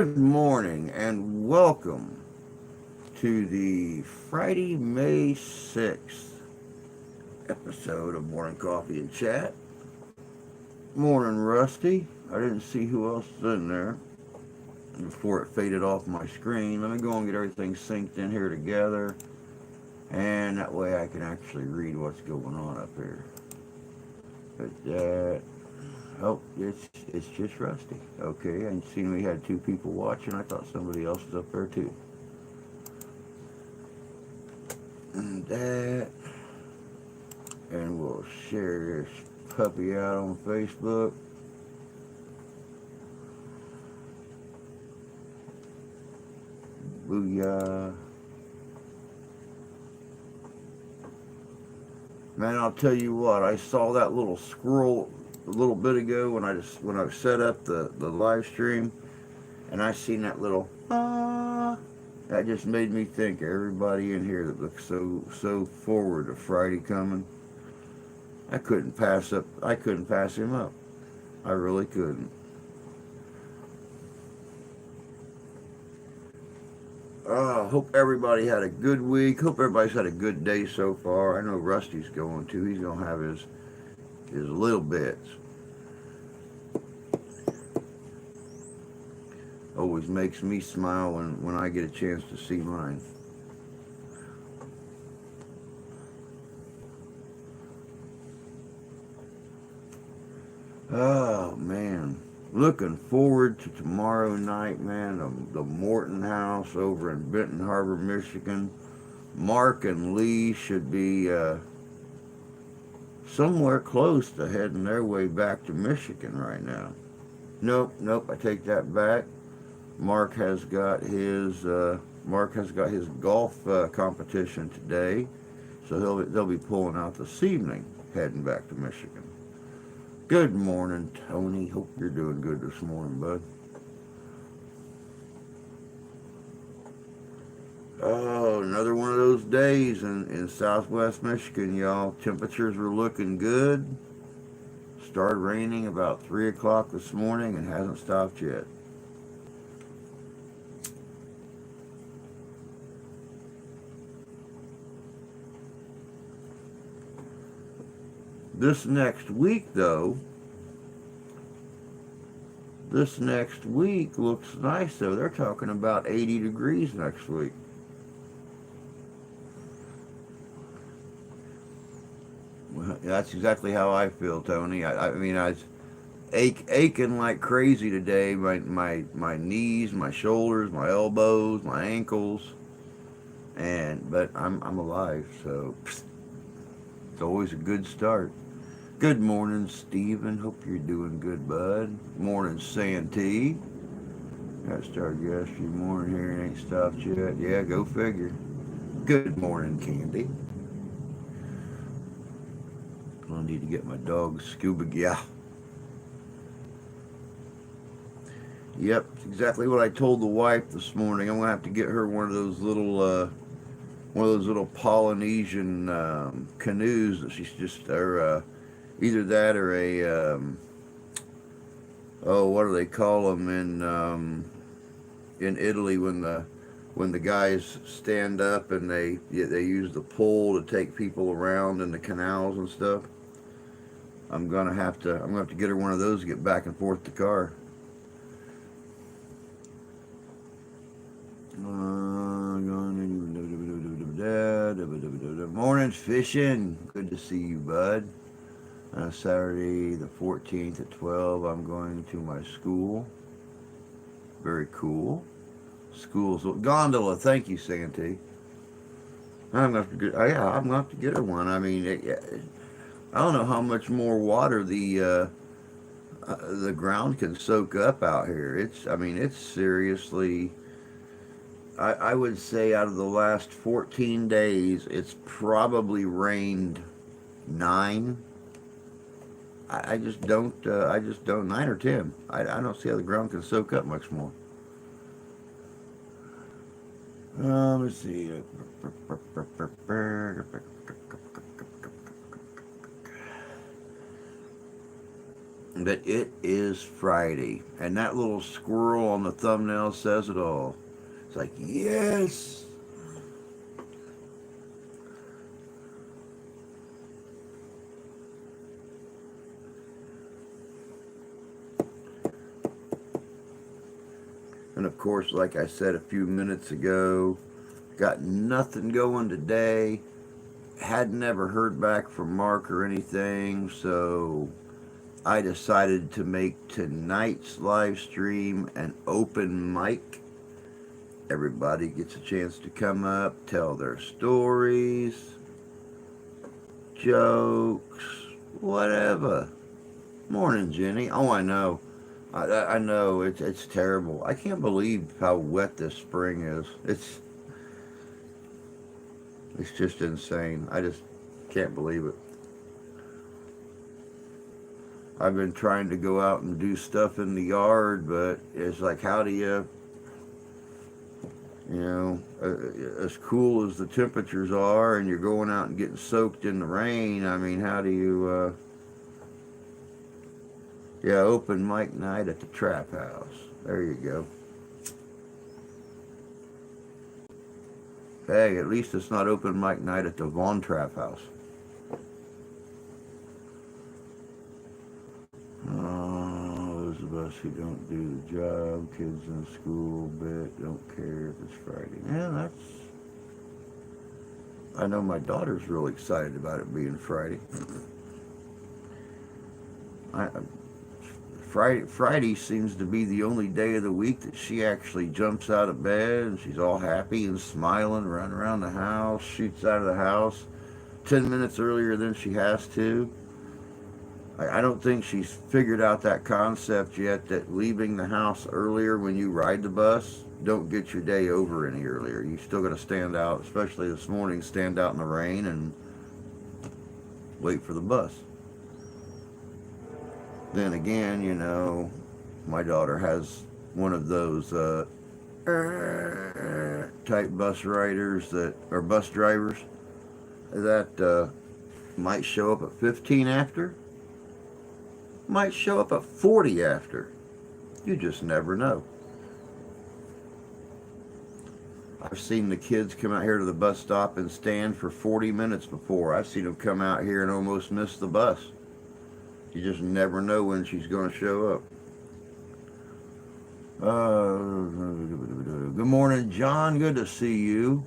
Good morning and welcome to the Friday, May 6th episode of Morning Coffee and Chat. Morning, Rusty. I didn't see who else is in there before it faded off my screen. Let me go and get everything synced in here together, and that way I can actually read what's going on up here. But oh, it's just Rusty. Okay, I seen we had two people watching. I thought somebody else was up there too. And that, and we'll share this puppy out on Facebook. Booyah. Man, I'll tell you what, I saw that little squirrel a little bit ago when I set up the live stream, and I seen that little that just made me think everybody in here that looks so forward to Friday coming. I couldn't pass him up. I really couldn't. Hope everybody had a good week. Hope everybody's had a good day so far. I know Rusty's going to. He's going to have his little bits. Always makes me smile when I get a chance to see mine. Oh, man. Looking forward to tomorrow night, man. The Morton House over in Benton Harbor, Michigan. Mark and Lee should be somewhere close to heading their way back to Michigan right now. Nope, I take that back. Mark has got his golf competition today, so they'll be pulling out this evening, heading back to Michigan. Good morning, Tony. Hope you're doing good this morning, bud. Oh, another one of those days in southwest Michigan, y'all. Temperatures were looking good. Started raining about 3 o'clock this morning and hasn't stopped yet. This next week, though, this next week looks nice, though. They're talking about 80 degrees next week. Well, that's exactly how I feel, Tony. I mean, I was aching like crazy today. My knees, my shoulders, my elbows, my ankles, but I'm alive, so it's always a good start. Good morning, Stephen. Hope you're doing good, bud. Morning, Santee. Got started yesterday morning here and ain't stopped yet. Yeah, go figure. Good morning, Candy. I need to get my dog scuba. Yeah. Yep, it's exactly what I told the wife this morning. I'm gonna have to get her one of those little Polynesian canoes that she's just, or either that or a, oh, what do they call them in Italy when the guys stand up and they use the pole to take people around in the canals and stuff. I'm gonna have to get her one of those to get back and forth to the car. Morning's fishing. Good to see you, bud. Saturday the 14th at 12, I'm going to my school. Very cool. School's gondola. Thank you, Santee. I'm gonna have to get. Yeah, I'm gonna have to get her one. I mean, I don't know how much more water the ground can soak up out here. I mean, it's seriously. I would say out of the last 14 days, it's probably rained 9. I just don't, 9 or 10. I don't see how the ground can soak up much more. Let's see. But it is Friday, and that little squirrel on the thumbnail says it all. It's like, yes. And of course, like I said a few minutes ago, got nothing going today. Had never heard back from Mark or anything, so I decided to make tonight's live stream an open mic. Everybody gets a chance to come up, tell their stories, jokes, whatever. Morning, Jenny. Oh, I know. I know it's terrible. I can't believe how wet this spring is. It's just insane. I just can't believe it. I've been trying to go out and do stuff in the yard, but it's like, how do you know, as cool as the temperatures are and you're going out and getting soaked in the rain, I mean, how do you, yeah, open mic night at the Trap House. There you go. Hey, at least it's not open mic night at the Von Trap House. Those of us who don't do the job, kids in school, but don't care if it's Friday. Yeah, I know my daughter's really excited about it being Friday. Friday seems to be the only day of the week that she actually jumps out of bed and she's all happy and smiling, running around the house, shoots out of the house 10 minutes earlier than she has to. I don't think she's figured out that concept yet, that leaving the house earlier when you ride the bus don't get your day over any earlier. You still got to stand out, especially this morning, stand out in the rain and wait for the bus. Then again, you know, my daughter has one of those type bus riders that are bus drivers that might show up at 15 after, might show up at 40 after. You just never know. I've seen the kids come out here to the bus stop and stand for 40 minutes before. I've seen them come out here and almost miss the bus. You just never know when she's going to show up. Good morning, John. Good to see you.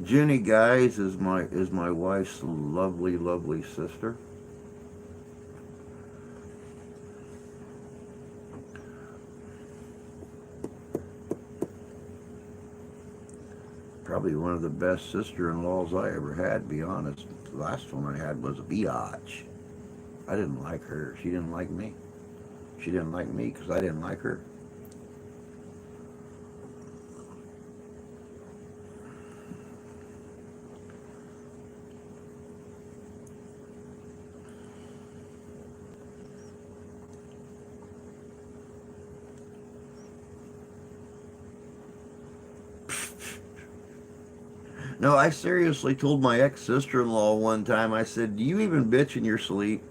Jenny, guys, is my wife's lovely, lovely sister. Probably one of the best sister-in-laws I ever had, to be honest. The last one I had was a biatch. I didn't like her. She didn't like me. She didn't like me because I didn't like her. No, I seriously told my ex-sister-in-law one time, I said, do you even bitch in your sleep?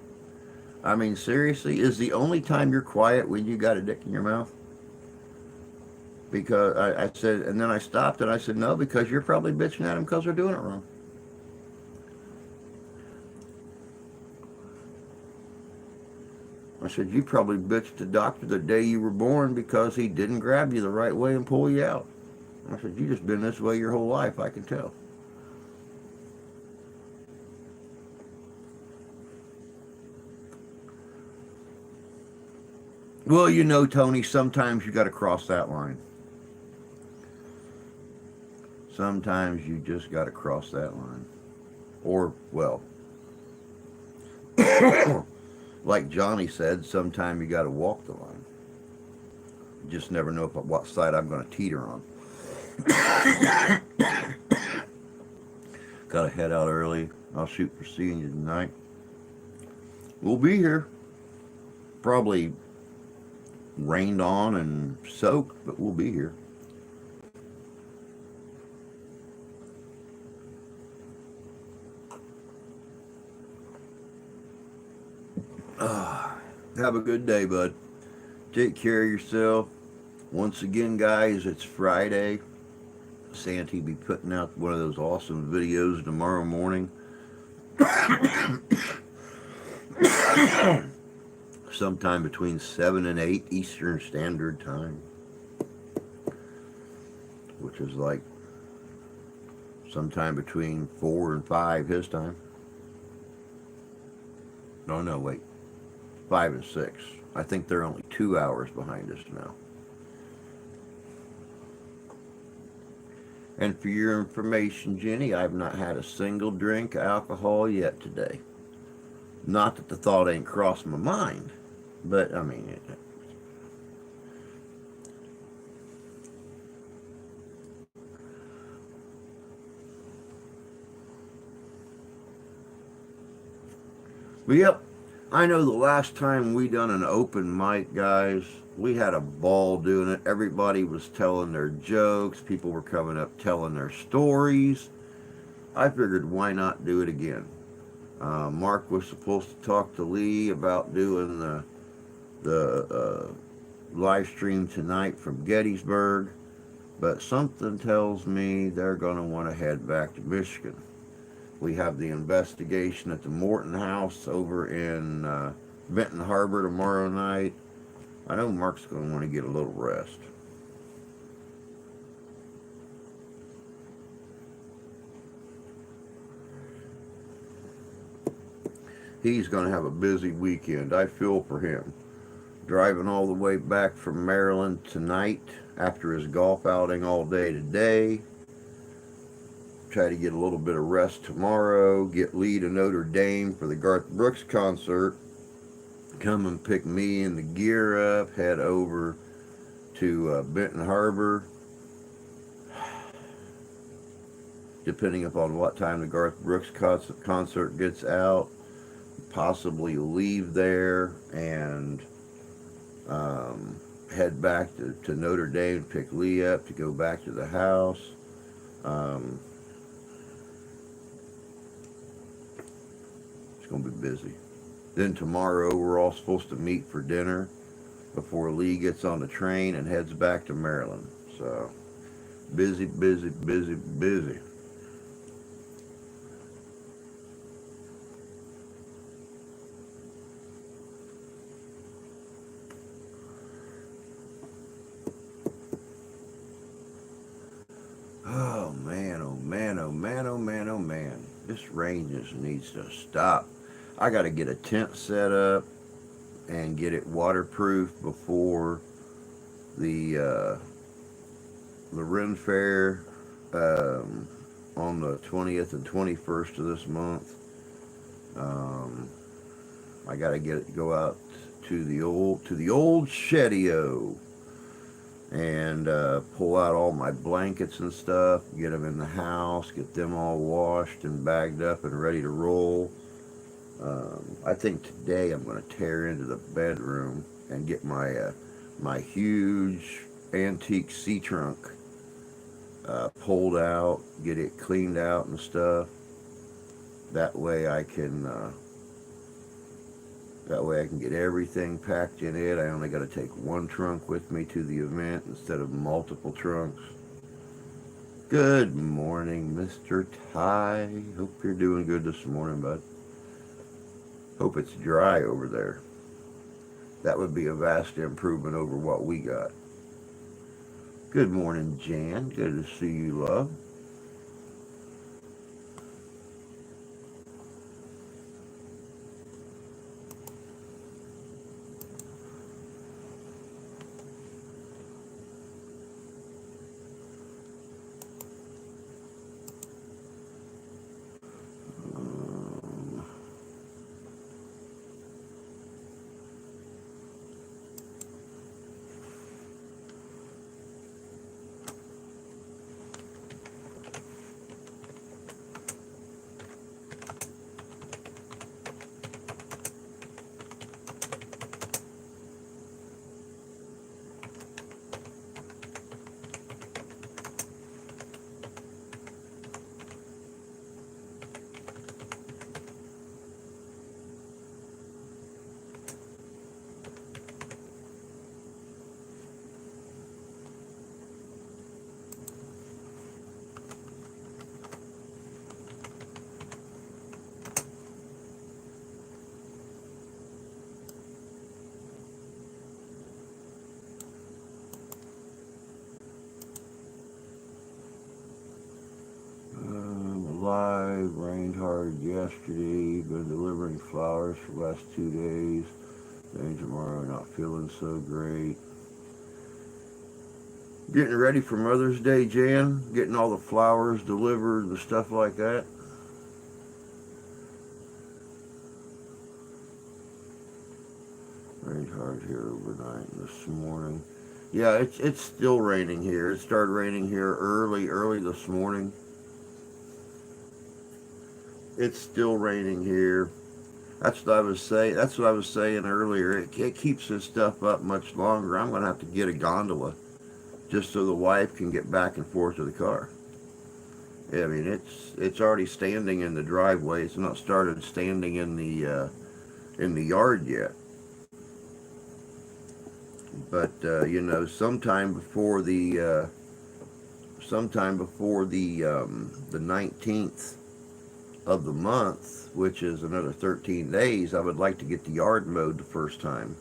I mean, seriously, is the only time you're quiet when you got a dick in your mouth? Because I said, and then I stopped and I said, no, because you're probably bitching at them because they're doing it wrong. I said, you probably bitched the doctor the day you were born because he didn't grab you the right way and pull you out. I said, you just been this way your whole life, I can tell. Well, you know, Tony, sometimes you got to cross that line. Sometimes you just got to cross that line. Or, well, like Johnny said, sometime you got to walk the line. You just never know what side I'm going to teeter on. Gotta head out early. I'll shoot for seeing you tonight. We'll be here. Probably rained on and soaked, but we'll be here. Have a good day, bud. Take care of yourself. Once again, guys, it's Friday. Santee be putting out one of those awesome videos tomorrow morning, sometime between 7 and 8 Eastern Standard Time, which is like sometime between 4 and 5 his time. No, wait. 5 and 6. I think they're only 2 hours behind us now. And for your information, Jenny, I've not had a single drink of alcohol yet today. Not that the thought ain't crossed my mind, but I mean, but yep, I know the last time we done an open mic, guys, we had a ball doing it. Everybody was telling their jokes. People were coming up telling their stories. I figured, why not do it again? Mark was supposed to talk to Lee about doing the live stream tonight from Gettysburg, but something tells me they're going to want to head back to Michigan. We have the investigation at the Morton House over in Benton Harbor tomorrow night. I know Mark's going to want to get a little rest. He's going to have a busy weekend. I feel for him. Driving all the way back from Maryland tonight after his golf outing all day today. Try to get a little bit of rest tomorrow. Get Lee to Notre Dame for the Garth Brooks concert. Come and pick me and the gear up. Head over to Benton Harbor. Depending upon what time the Garth Brooks concert gets out. Possibly leave there and head back to Notre Dame, pick Lee up to go back to the house. It's going to be busy. Then tomorrow we're all supposed to meet for dinner before Lee gets on the train and heads back to Maryland. So busy, busy, busy, busy. Oh man, oh man, oh man, oh man, oh man. This rain just needs to stop. I got to get a tent set up and get it waterproof before the Ren Fair on the 20th and 21st of this month. I got to go out to the old Shedio and pull out all my blankets and stuff, get them in the house, get them all washed and bagged up and ready to roll. I think today I'm going to tear into the bedroom and get my huge antique sea trunk pulled out, get it cleaned out and stuff. That way I can get everything packed in it. I only got to take one trunk with me to the event instead of multiple trunks. Good morning, Mr. Ty. Hope you're doing good this morning, bud. Hope it's dry over there. That would be a vast improvement over what we got. Good morning, Jan. Good to see you, love. live. Rained hard yesterday. Been delivering flowers for the last 2 days. Today, tomorrow, not feeling so great. Getting ready for Mother's Day, Jan. Getting all the flowers delivered and stuff like that. Rained hard here overnight and this morning. Yeah, it's still raining here. It started raining here early this morning. It's still raining here. That's what I was saying. That's what I was saying earlier. It keeps this stuff up much longer. I'm gonna have to get a gondola just so the wife can get back and forth to the car. I mean, it's already standing in the driveway. It's not started standing in the yard yet. But you know, sometime before the 19th of the month, which is another 13 days, I would like to get the yard mowed the first time.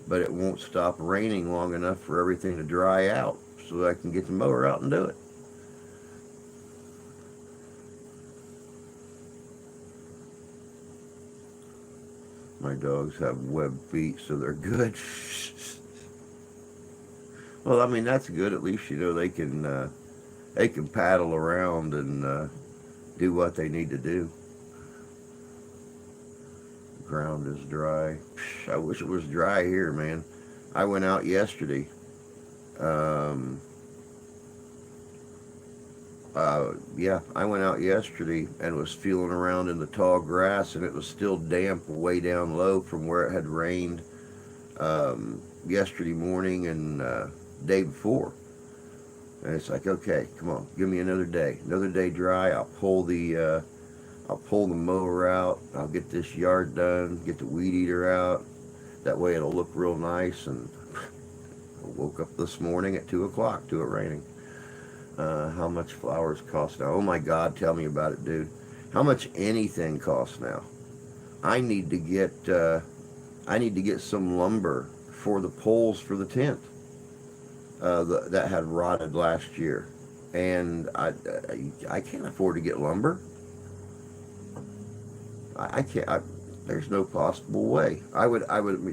But it won't stop raining long enough for everything to dry out so I can get the mower out and do it. My dogs have webbed feet, so they're good. Well, I mean, that's good. At least, you know, they can paddle around and do what they need to do. Ground is dry. I wish it was dry here, man. I went out yesterday. Yeah, I went out yesterday and was feeling around in the tall grass, and it was still damp way down low from where it had rained yesterday morning and day before. And it's like, okay, come on, give me another day dry. I'll pull the mower out. I'll get this yard done, get the weed eater out. That way it'll look real nice. And I woke up this morning at 2 o'clock to it raining. How much flowers cost now? Oh my God, tell me about it, dude. How much anything costs now? I need to get some lumber for the poles for the tent that had rotted last year, and I can't afford to get lumber. I can't. There's no possible way. I would.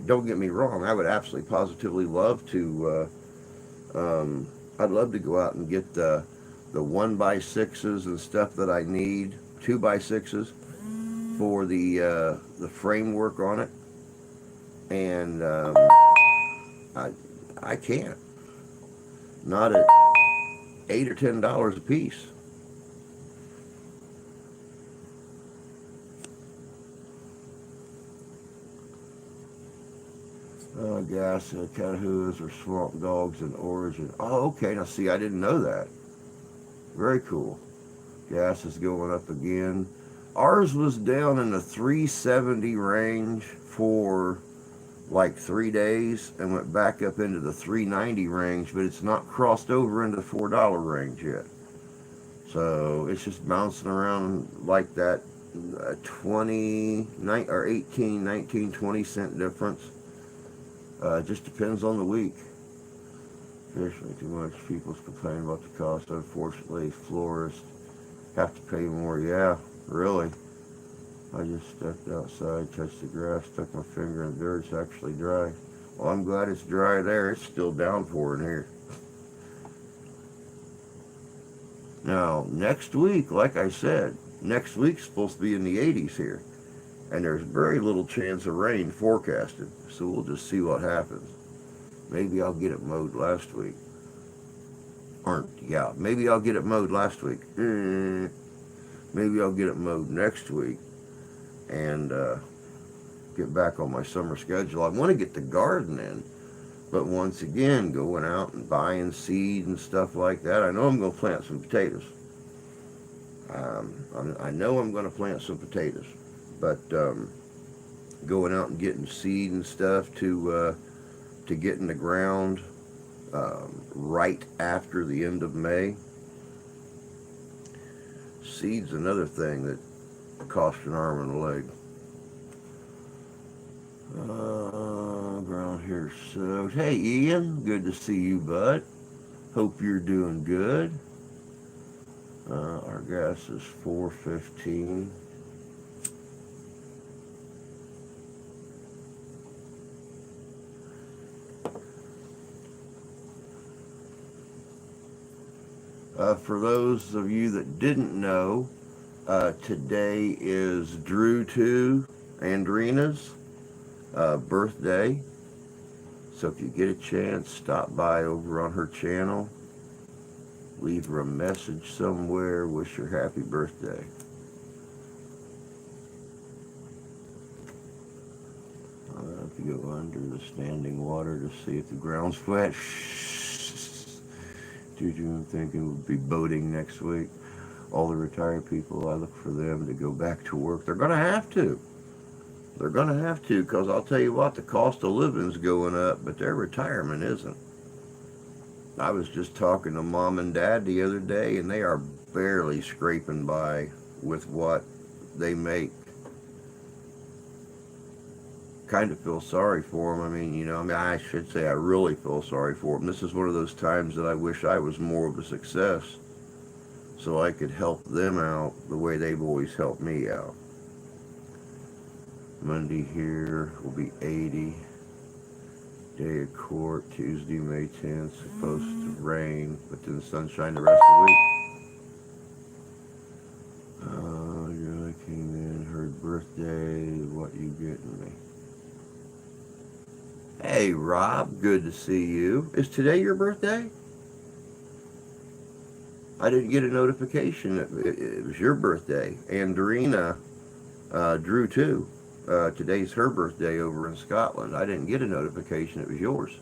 Don't get me wrong. I would absolutely, positively love to. I'd love to go out and get the 1x6s and stuff that I need, 2x6s for the framework on it, and I can't. Not at $8 or $10 a piece. Gas, catahoos or swamp dogs in origin. Oh, okay. Now, see, I didn't know that. Very cool. Gas is going up again. Ours was down in the 370 range for like 3 days and went back up into the 390 range, but it's not crossed over into the $4 range yet. So it's just bouncing around like that 20 or 18, 19, 20 cent difference. Just depends on the week. Traditionally, too much people's complaining about the cost. Unfortunately, florists have to pay more. Yeah, really. I just stepped outside, touched the grass, stuck my finger in the dirt. It's actually dry. Well, I'm glad it's dry there. It's still downpouring here. Now, next week, like I said, next week's supposed to be in the 80s here. And there's very little chance of rain forecasted. So we'll just see what happens. Maybe I'll get it mowed last week. Or, yeah, maybe I'll get it mowed last week. Maybe I'll get it mowed next week. And get back on my summer schedule. I want to get the garden in. But once again, going out and buying seed and stuff like that, I know I'm going to plant some potatoes. I know I'm going to plant some potatoes. But going out and getting seed and stuff to get in the ground right after the end of May. Seed's another thing that costs an arm and a leg. Ground here soaked. Hey Ian, good to see you, bud. Hope you're doing good. Our gas is $4.15. For those of you that didn't know, today is Drew 2, Andrina's birthday. So if you get a chance, stop by over on her channel. Leave her a message somewhere. Wish her happy birthday. If you go under the standing water to see if the ground's flat. Dude, I'm thinking we'll be boating next week. All the retired people, I look for them to go back to work. They're going to have to. They're going to have to, because I'll tell you what, the cost of living's going up, but their retirement isn't. I was just talking to Mom and Dad the other day, and they are barely scraping by with what they make. Kind of feel sorry for them. I should say I really feel sorry for them. This is one of those times that I wish I was more of a success so I could help them out the way they've always helped me out. Monday here will be 80. Day of court, Tuesday, May 10th, supposed to rain, but then sunshine the rest of the week. I came in, heard birthday, what you getting me? Hey, Rob, good to see you. Is today your birthday? I didn't get a notification that it was your birthday. Andrina Drew too. Today's her birthday over in Scotland. I didn't get a notification it was yours.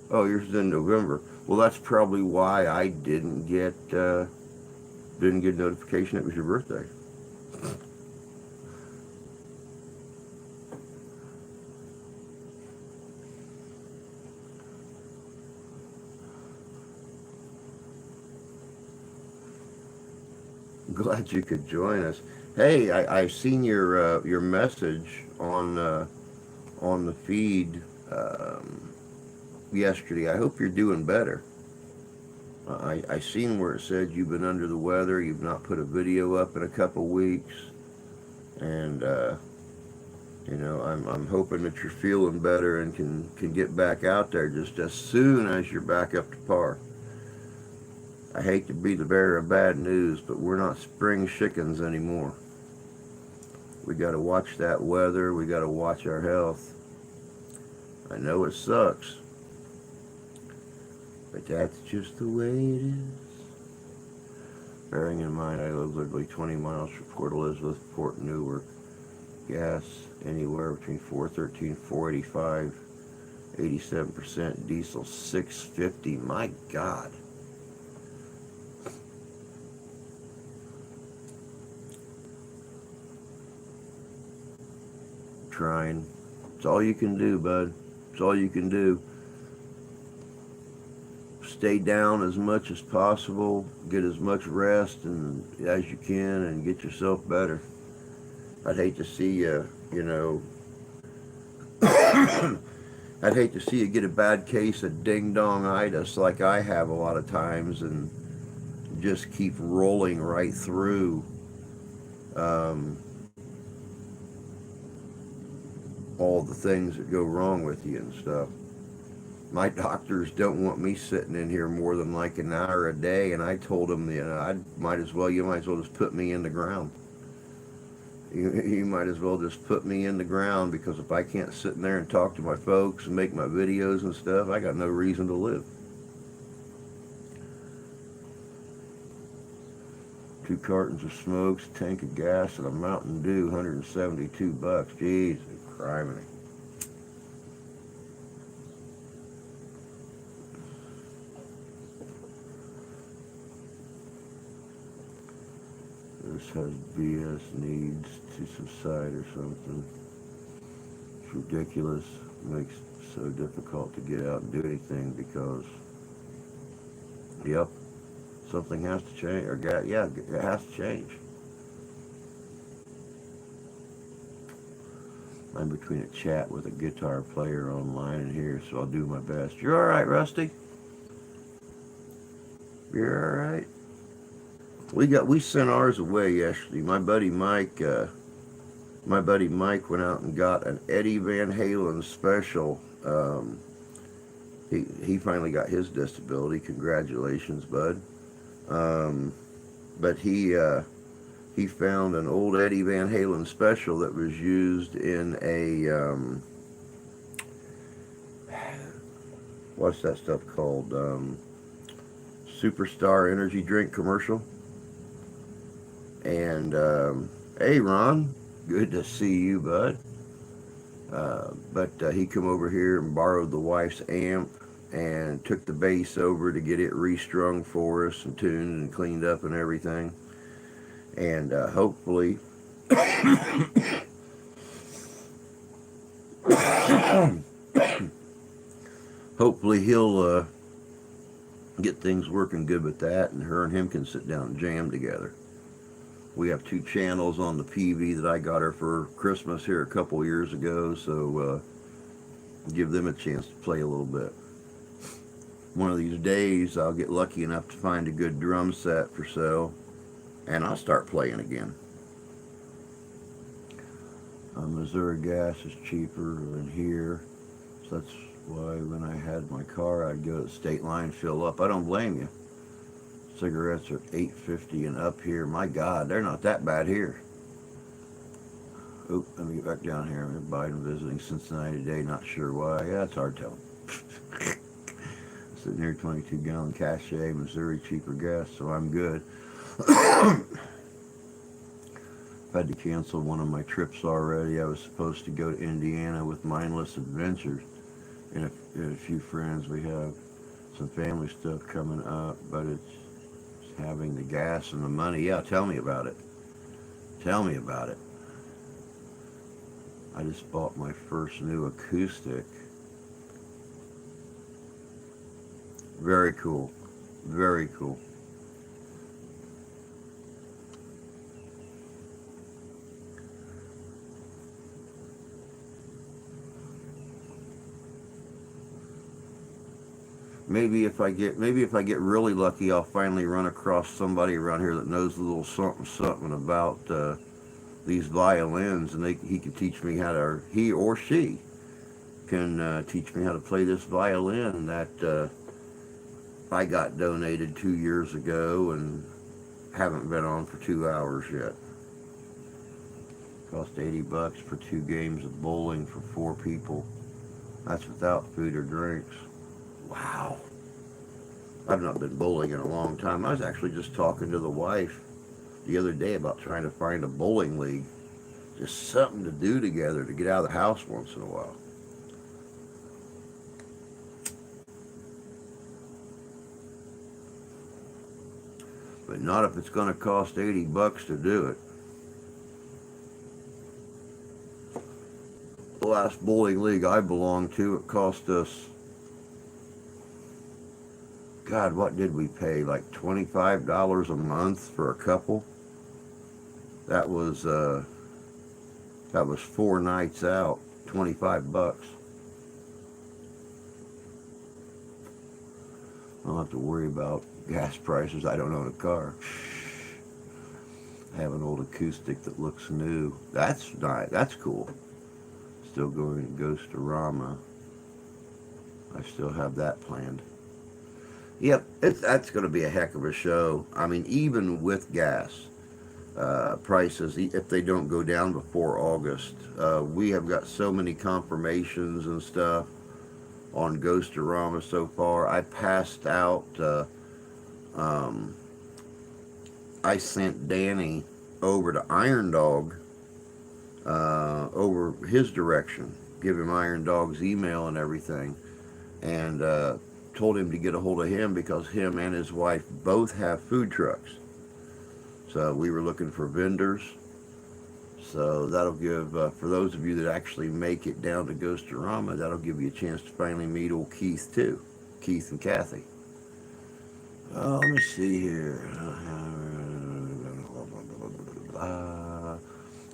Oh, yours is in November. Well, that's probably why I didn't get a notification it was your birthday. Glad you could join us. Hey, I seen your message on the feed yesterday. I hope you're doing better. I seen where it said you've been under the weather. You've not put a video up in a couple weeks, and I'm hoping that you're feeling better and can get back out there just as soon as you're back up to par. I hate to be the bearer of bad news, but we're not spring chickens anymore. We got to watch that weather. We got to watch our health. I know it sucks, but that's just the way it is. Bearing in mind, I live literally 20 miles from Port Elizabeth, Port Newark. Gas anywhere between $4.13, $4.85, 87%. Diesel $6.50. My God. Trying. It's all you can do, bud. It's all you can do. Stay down as much as possible. Get as much rest as you can, and get yourself better. I'd hate to see you, I'd hate to see you get a bad case of ding-dong-itis like I have a lot of times and just keep rolling right through all the things that go wrong with you and stuff. My doctors don't want me sitting in here more than like an hour a day, and I told them, you might as well just put me in the ground. You might as well just put me in the ground, because if I can't sit in there and talk to my folks and make my videos and stuff, I got no reason to live. 2 cartons of smokes, tank of gas, and a Mountain Dew, $172. Jesus criminy. This has BS needs to subside or something. It's ridiculous. It makes it so difficult to get out and do anything because, yep, something has to change. It has to change. I'm between a chat with a guitar player online and here, so I'll do my best. You're all right, Rusty? You're all right? We sent ours away yesterday. My buddy Mike went out and got an Eddie Van Halen special. He finally got his disability. Congratulations, bud. But he found an old Eddie Van Halen special that was used in a what's that stuff called? Superstar energy drink commercial. And hey, Ron, good to see you, bud. But he come over here and borrowed the wife's amp and took the bass over to get it restrung for us and tuned and cleaned up and everything. And hopefully hopefully he'll get things working good with that, and her and him can sit down and jam together. We have 2 channels on the PV that I got her for Christmas here a couple years ago, so give them a chance to play a little bit. One of these days I'll get lucky enough to find a good drum set for sale, and I'll start playing again. Missouri gas is cheaper than here, so that's why when I had my car I'd go to the state line, fill up. I don't blame you. Cigarettes are $8.50 and up here. My God, they're not that bad here. Oop, let me get back down here. Biden visiting Cincinnati today, not sure why. Yeah, it's hard telling. Sitting here, 22-gallon Cache, Missouri, cheaper gas, so I'm good. I've had to cancel one of my trips already. I was supposed to go to Indiana with Mindless Adventures and a few friends. We have some family stuff coming up, but it's having the gas and the money. Yeah, tell me about it. Tell me about it. I just bought my first new acoustic. Very cool. Very cool. Maybe if I get really lucky, I'll finally run across somebody around here that knows a little something about these violins, and he can teach me how to, or he or she can teach me how to play this violin that I got donated 2 years ago and haven't been on for 2 hours yet. Cost $80 for 2 games of bowling for 4 people. That's without food or drinks. Wow. I've not been bowling in a long time. I was actually just talking to the wife the other day about trying to find a bowling league. Just something to do together to get out of the house once in a while. But not if it's going to cost $80 to do it. The last bowling league I belonged to, it cost us, God, what did we pay? Like $25 a month for a couple. That was 4 nights out, $25. I don't have to worry about gas prices. I don't own a car. I have an old acoustic that looks new. That's nice. That's cool. Still going to Ghost-orama. I still have that planned. Yep, that's going to be a heck of a show. I mean, even with gas prices, if they don't go down before August, we have got so many confirmations and stuff on Ghost-orama so far. I passed out. I sent Danny over to Iron Dog over his direction, give him Iron Dog's email and everything, and told him to get a hold of him because him and his wife both have food trucks. So we were looking for vendors. So that'll give, for those of you that actually make it down to Ghost-orama, that'll give you a chance to finally meet old Keith too. Keith and Kathy. Let me see here.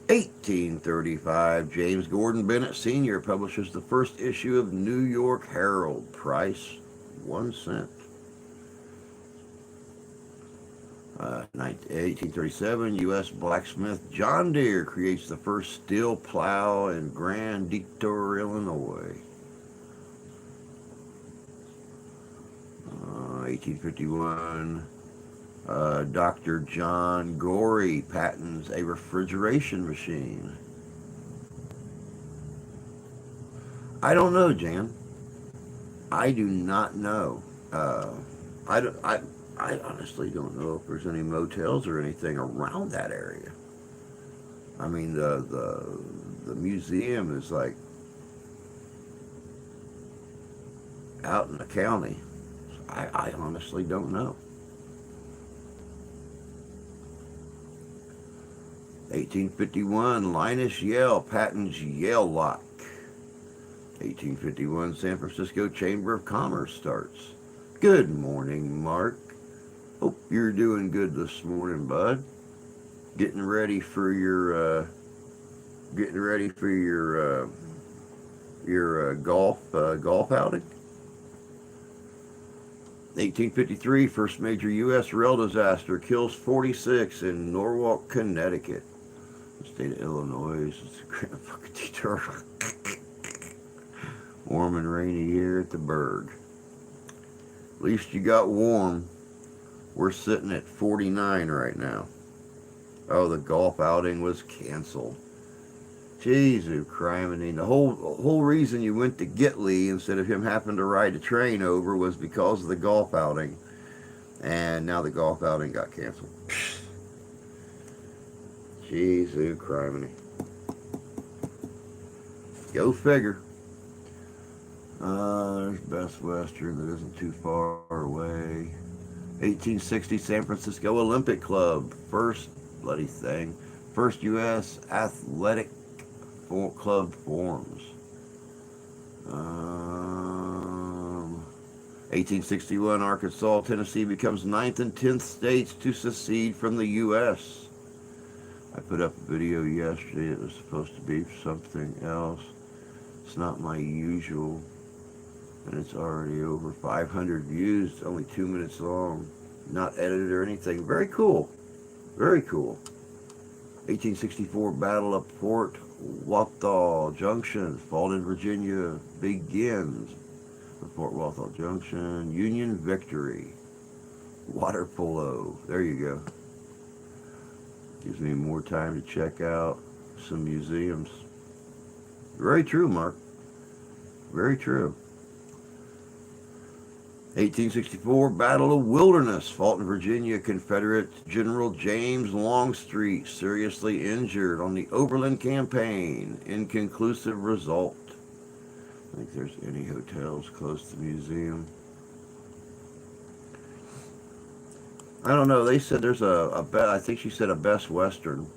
1835, James Gordon Bennett Sr. publishes the first issue of New York Herald. Price, 1 cent. 1837, U.S. blacksmith John Deere creates the first steel plow in Grand Detour, Illinois. 1851, Dr. John Gorey patents a refrigeration machine. I don't know, Jan. I do not know. I honestly don't know if there's any motels or anything around that area. I mean, the museum is like out in the county. I honestly don't know. 1851, Linus Yale patents Yale lock. 1851, San Francisco Chamber of Commerce starts. Good morning, Mark. Hope you're doing good this morning, bud. Getting ready for your golf outing. 1853, first major U.S. rail disaster kills 46 in Norwalk, Connecticut. The state of Illinois is a grand fucking detour. Warm and rainy here at the Berg. At least you got warm. We're sitting at 49 right now. Oh, the golf outing was canceled. Jesus criminy. The whole reason you went to Gitley instead of him having to ride the train over was because of the golf outing. And now the golf outing got canceled. Jesus criminy. Go figure. There's Best Western that isn't too far away. 1860, San Francisco Olympic Club. First bloody thing. First U.S. athletic club forms. 1861, Arkansas, Tennessee becomes 9th and 10th states to secede from the U.S. I put up a video yesterday that was supposed to be something else. It's not my usual, and it's already over 500 views. It's only 2 minutes long, not edited or anything. Very cool. Very cool. 1864, Battle of Fort Walthall Junction, Fulton, Virginia begins. The Fort Walthall Junction, Union victory. Water polo. There you go. Gives me more time to check out some museums. Very true, Mark. Very true. 1864, Battle of Wilderness, Fulton, Virginia. Confederate General James Longstreet seriously injured on the Overland Campaign. Inconclusive result. I think there's any hotels close to the museum. I don't know. They said there's I think she said a Best Western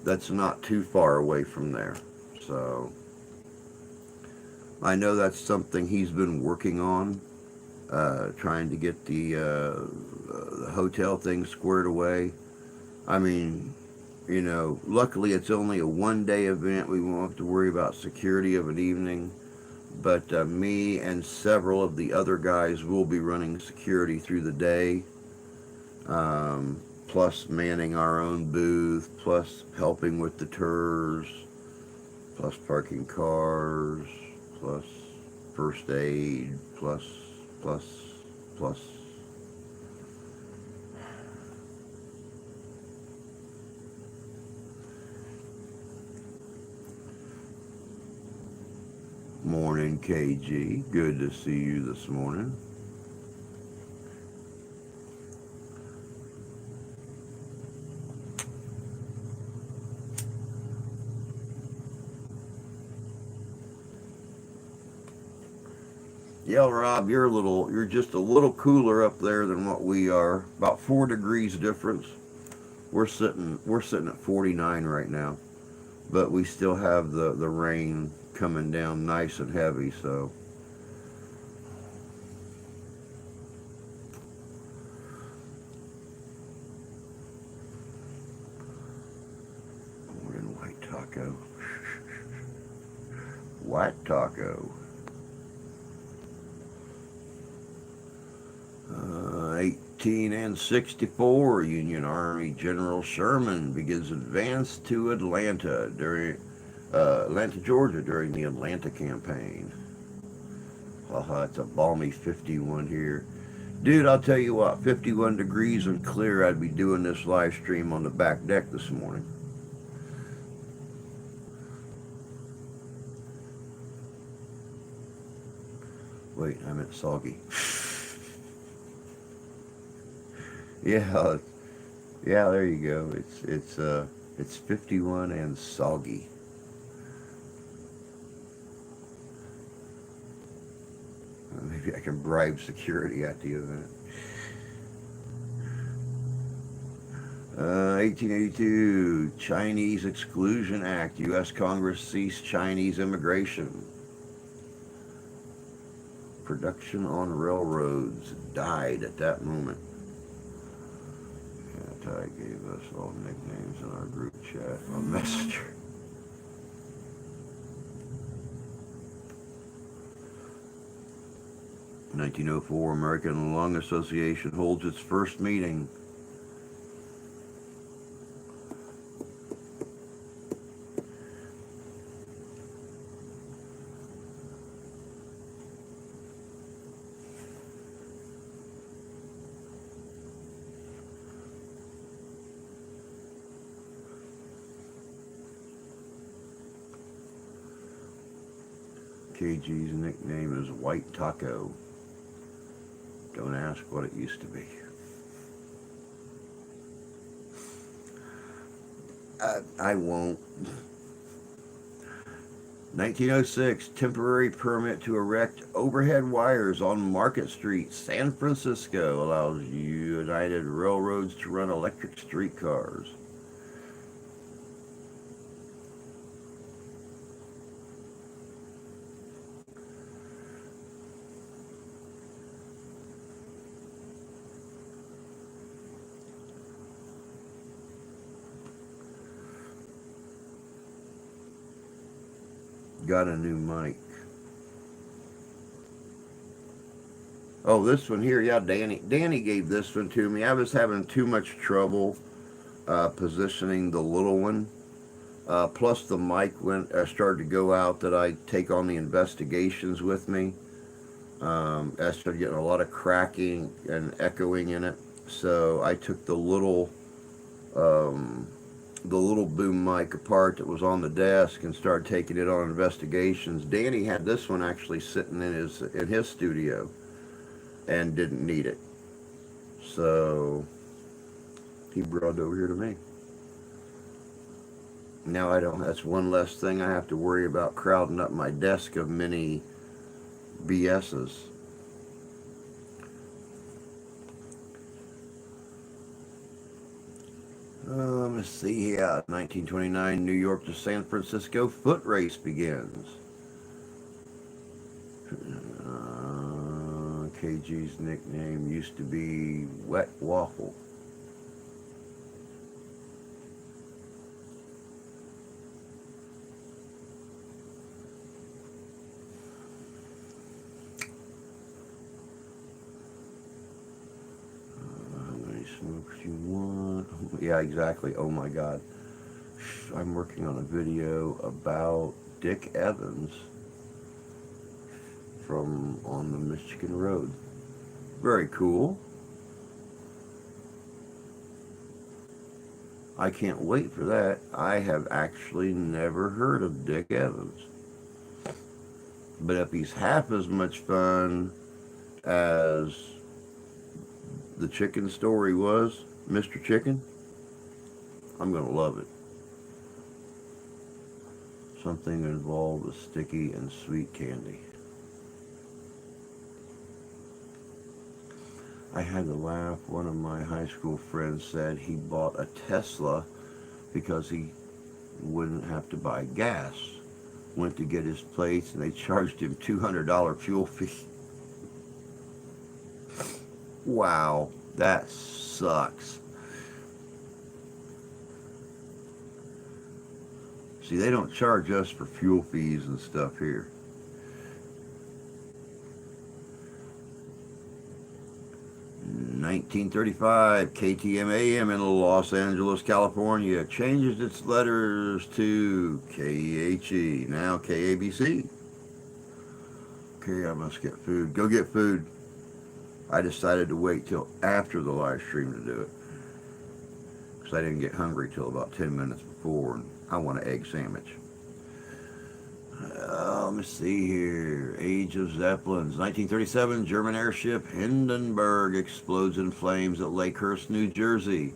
that's not too far away from there. So I know that's something he's been working on. Trying to get the hotel thing squared away. I mean, you know, luckily it's only a one-day event. We won't have to worry about security of an evening. But me and several of the other guys will be running security through the day. Plus manning our own booth, plus helping with the tours, plus parking cars, plus first aid, plus. Morning, KG. Good to see you this morning. Yeah, Rob, you're just a little cooler up there than what we are. About 4 degrees difference. We're sitting at 49 right now, but we still have the rain coming down nice and heavy. So morning, taco. White taco. 1864, Union Army General Sherman begins advance to Atlanta, Georgia during the Atlanta campaign. Haha, it's a balmy 51 here. Dude, I'll tell you what, 51 degrees and clear, I'd be doing this live stream on the back deck this morning. Wait, I meant soggy. Yeah, yeah, there you go. It's 51 and soggy. Maybe I can bribe security at the event. 1882, Chinese Exclusion Act. U.S. Congress ceased Chinese immigration. Production on railroads died at that moment. Yeah, Ty gave us all nicknames in our group chat on Messenger. In 1904, American Lung Association holds its first meeting. KG's nickname is White Taco. Don't ask what it used to be. I won't. 1906, temporary permit to erect overhead wires on Market Street, San Francisco, allows United Railroads to run electric streetcars. Got a new mic. Oh, this one here, yeah, Danny gave this one to me. I was having too much trouble positioning the little one. Plus the mic started to go out that I take on the investigations with me. I started getting a lot of cracking and echoing in it. So I took the little boom mic apart that was on the desk and started taking it on investigations. Danny had this one actually sitting in his studio and didn't need it. So he brought it over here to me. Now I don't. That's one less thing I have to worry about crowding up my desk of many BSs. Let's see here. 1929, New York to San Francisco foot race begins. KG's nickname used to be Wet Waffle. How many smokes you want? Yeah, exactly. Oh my God. I'm working on a video about Dick Evans from on the Michigan Road. Very cool. I can't wait for that. I have actually never heard of Dick Evans. But if he's half as much fun as the chicken story was, Mr. Chicken, I'm going to love it. Something involved with sticky and sweet candy. I had to laugh. One of my high school friends said he bought a Tesla because he wouldn't have to buy gas. Went to get his plates and they charged him $200 fuel fee. Wow, that sucks. See, they don't charge us for fuel fees and stuff here. In 1935, KTM-AM in Los Angeles, California changes its letters to KEHE, now KABC. Okay, I must get food. Go get food. I decided to wait till after the live stream to do it, because I didn't get hungry till about 10 minutes before, and I want an egg sandwich. Let me see here. Age of Zeppelins. 1937, German airship Hindenburg explodes in flames at Lakehurst, New Jersey,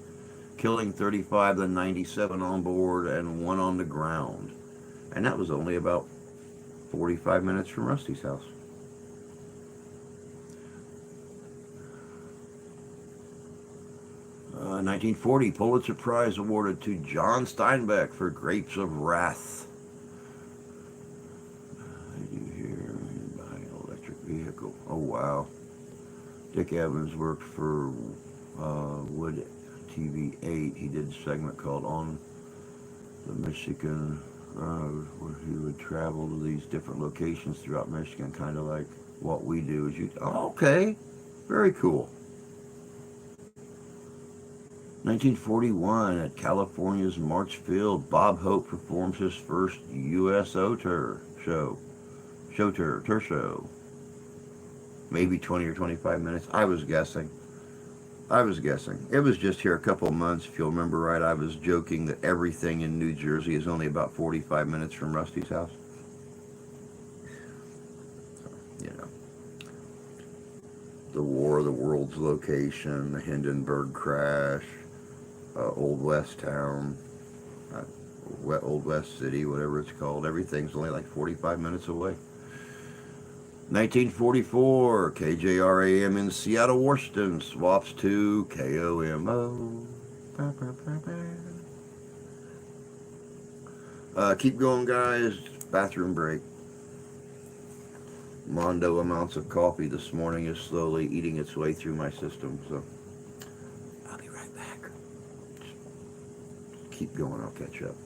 killing 35 of the 97 on board and 1 on the ground. And that was only about 45 minutes from Rusty's house. Uh, 1940, Pulitzer Prize awarded to John Steinbeck for Grapes of Wrath. I do hear buy an electric vehicle. Oh wow. Dick Evans worked for Wood TV8. He did a segment called On the Michigan Road, where he would travel to these different locations throughout Michigan, kind of like what we do. Oh, okay, very cool. 1941, at California's Marchfield, Bob Hope performs his first USO tour show. Maybe 20 or 25 minutes. I was guessing. It was just here a couple of months. If you'll remember right, I was joking that everything in New Jersey is only about 45 minutes from Rusty's house. So, you know. The War of the Worlds location, the Hindenburg crash, Old West Town, Old West City, whatever it's called. Everything's only like 45 minutes away. 1944, KJRAM in Seattle, Washington swaps to KOMO. Keep going, guys. Bathroom break. Mondo amounts of coffee this morning is slowly eating its way through my system, so I'll be right back. Just keep going, I'll catch up.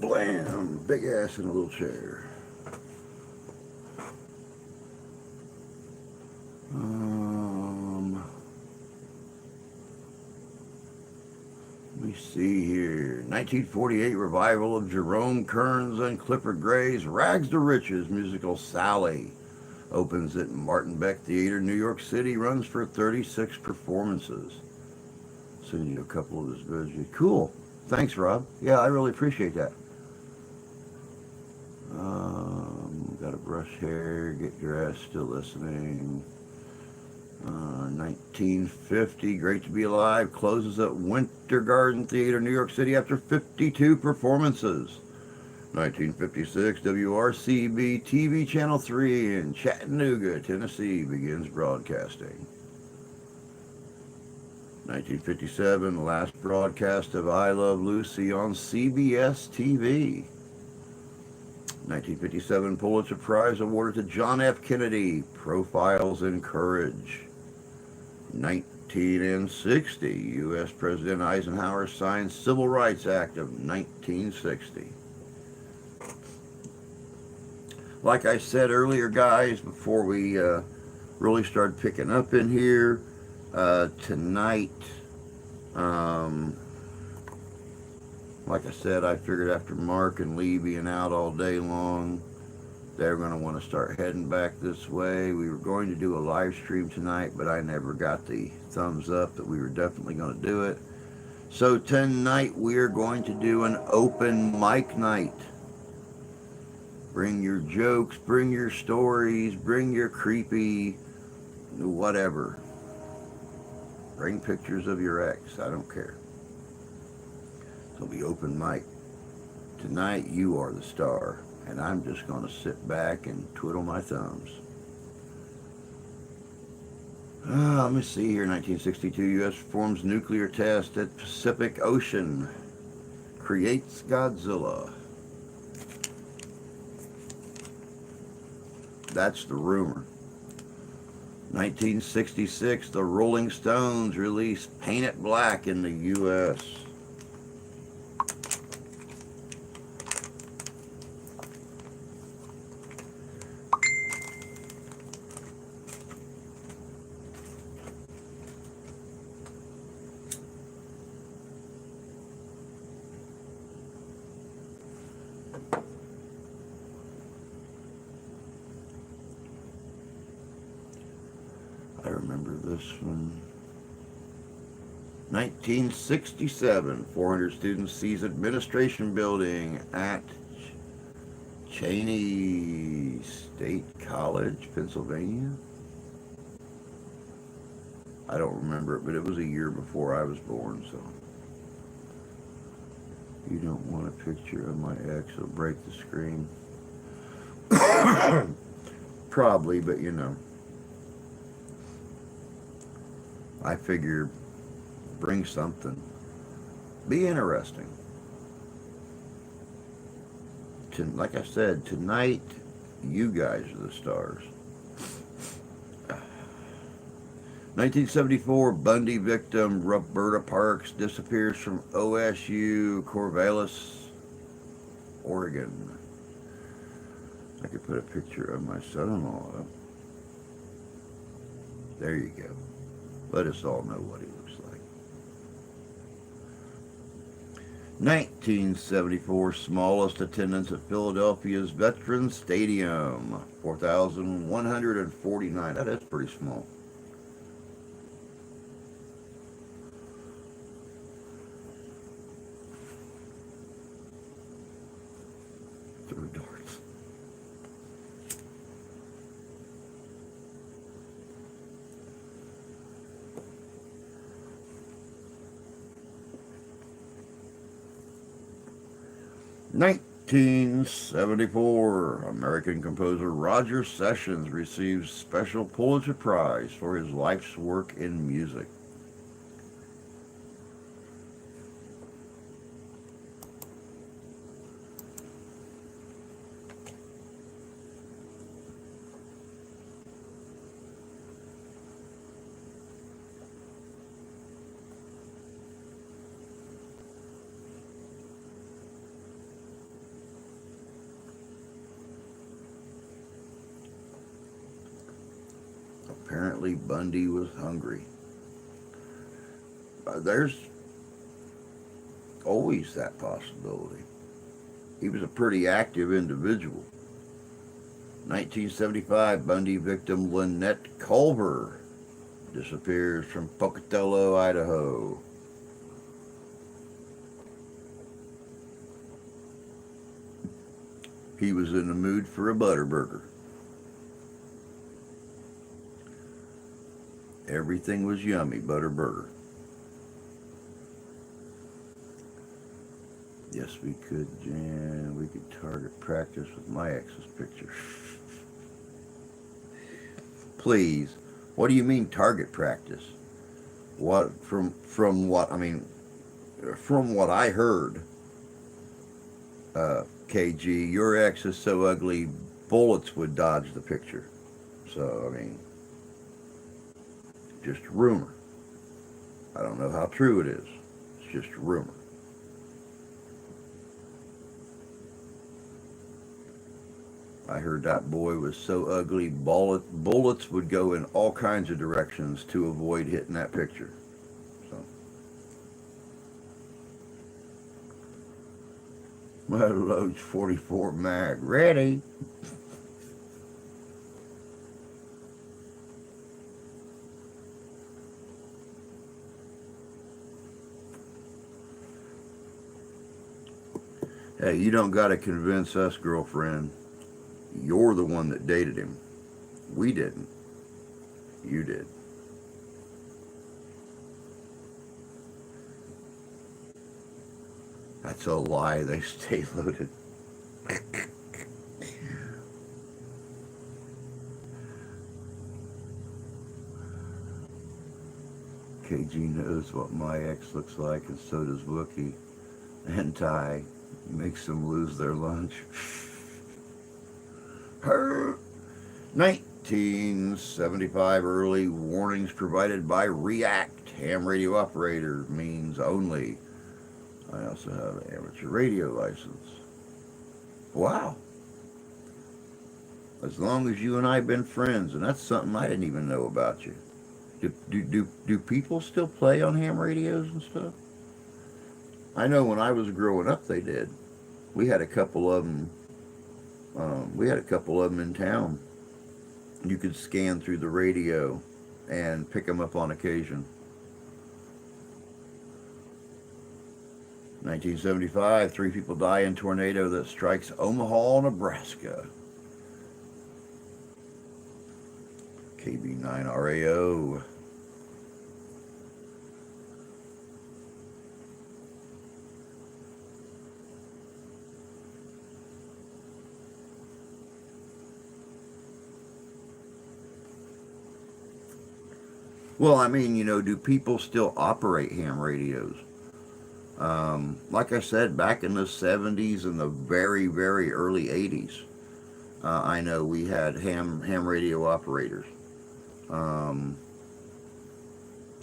Blam! Big ass in a little chair. Let me see here. 1948 revival of Jerome Kern's and Clifford Gray's Rags to Riches musical Sally opens at Martin Beck Theater, New York City, runs for 36 performances. Send you a couple of his videos. Cool. Thanks, Rob. Yeah, I really appreciate that. Gotta brush hair, get your ass still listening. 1950, Great to Be Alive closes at Winter Garden Theater, New York City after 52 performances. 1956, WRCB TV Channel 3 in Chattanooga, Tennessee begins broadcasting. 1957, the last broadcast of I Love Lucy on CBS TV. 1957, Pulitzer Prize awarded to John F. Kennedy, Profiles in Courage. 1960, U.S. President Eisenhower signed Civil Rights Act of 1960. Like I said earlier, guys, before we really start picking up in here, tonight, like I said, I figured after Mark and Lee being out all day long, they're going to want to start heading back this way. We were going to do a live stream tonight, but I never got the thumbs up that we were definitely going to do it. So tonight we're going to do an open mic night. Bring your jokes, bring your stories, bring your creepy whatever. Bring pictures of your ex, I don't care. It'll be open mic. Tonight you are the star, and I'm just going to sit back and twiddle my thumbs. Let me see here. 1962, U.S. performs nuclear test at Pacific Ocean. Creates Godzilla. That's the rumor. 1966, the Rolling Stones release Paint It Black in the U.S. I remember this one. 1967, 400 students seize administration building at Cheney State College, Pennsylvania. I don't remember it, but it was a year before I was born, so. You don't want a picture of my ex, it'll break the screen. Probably, but you know. I figure, bring something. Be interesting. Like I said, tonight, you guys are the stars. 1974, Bundy victim Roberta Parks disappears from OSU, Corvallis, Oregon. I could put a picture of my son-in-law up. There you go. Let us all know what he looks like. 1974, smallest attendance at Philadelphia's Veterans Stadium, 4,149. That is pretty small. Throw darts. 1974, American composer Roger Sessions receives special Pulitzer Prize for his life's work in music. Apparently Bundy was hungry. There's always that possibility. He was a pretty active individual. 1975, Bundy victim Lynette Culver disappears from Pocatello, Idaho. He was in the mood for a Butterburger. Everything was yummy, Butterburger. Yes, we could, Jan. We could target practice with my ex's picture. Please, what do you mean target practice? What from what I mean, from what I heard, KG, your ex is so ugly, bullets would dodge the picture. So I mean, just rumor. I don't know how true it is. It's just rumor. I heard that boy was so ugly, bullets would go in all kinds of directions to avoid hitting that picture. So, my Loach 44 mag, ready. Hey, you don't got to convince us, girlfriend. You're the one that dated him. We didn't. You did. That's a lie. They stay loaded. KG knows what my ex looks like, and so does Wookie. And Ty makes them lose their lunch. Her 1975 early warnings provided by React ham radio operator means only. I also have an amateur radio license. Wow. As long as you and I have been friends, and that's something I didn't even know about you. Do people still play on ham radios and stuff? I know when I was growing up they did. We had a couple of them. We had a couple of them in town. You could scan through the radio and pick them up on occasion. 1975, 3 people die in tornado that strikes Omaha, Nebraska. KB9RAO. Well, I mean, do people still operate ham radios? Like I said, back in the 70s and the very, very early 80s, I know we had ham radio operators. Um,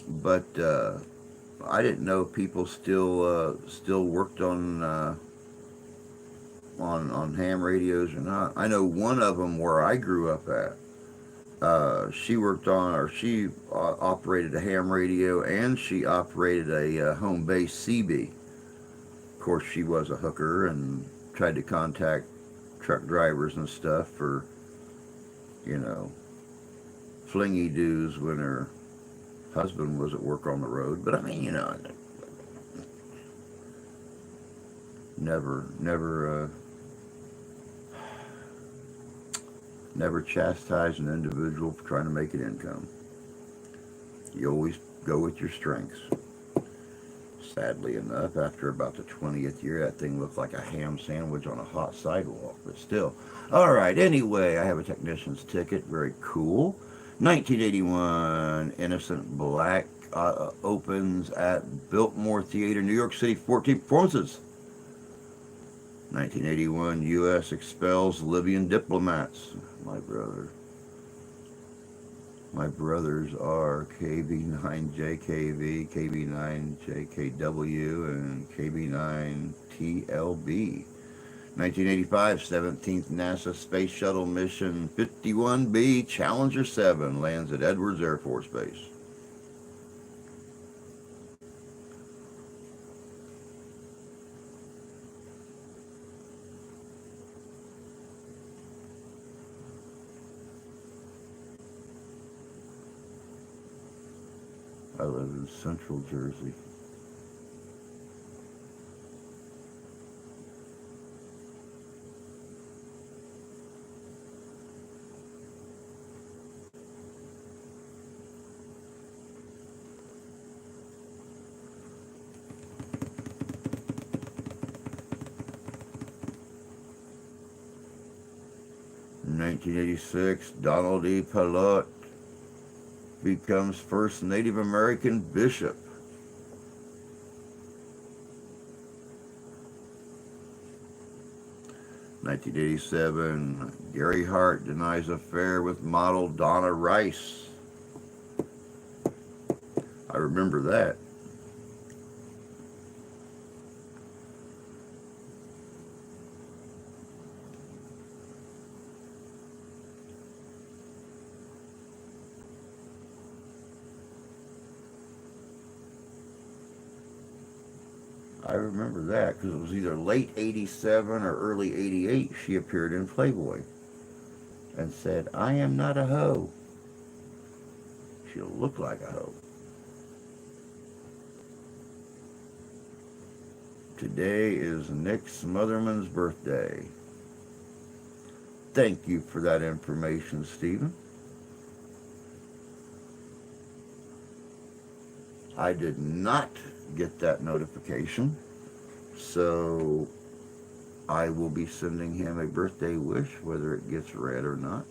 but I didn't know if people still worked on ham radios or not. I know one of them where I grew up at. She worked on, or she operated a ham radio, and she operated a home base CB. Of course, she was a hooker and tried to contact truck drivers and stuff for, you know, flingy dues when her husband was at work on the road. But I mean, never chastise an individual for trying to make an income. You always go with your strengths. Sadly enough, after about the 20th year, that thing looked like a ham sandwich on a hot sidewalk, but still. All right, anyway, I have a technician's ticket. Very cool. 1981, Innocent Black opens at Biltmore Theater, New York City, 14 performances. 1981, U.S. expels Libyan diplomats. My brothers are KB9JKV, KB9JKW, and KB9TLB. 1985, 17th NASA Space Shuttle Mission 51B Challenger 7 lands at Edwards Air Force Base. I live in Central Jersey. In 1986, Donald E. Pilote becomes first Native American bishop. "1987, Gary Hart denies affair with model Donna Rice." I remember that. I remember that because it was either late 87 or early 88 she appeared in Playboy and said, "I am not a hoe." She'll look like a hoe. Today is Nick Smotherman's birthday. Thank you for that information, Stephen. I did not get that notification, so I will be sending him a birthday wish, whether it gets read or not.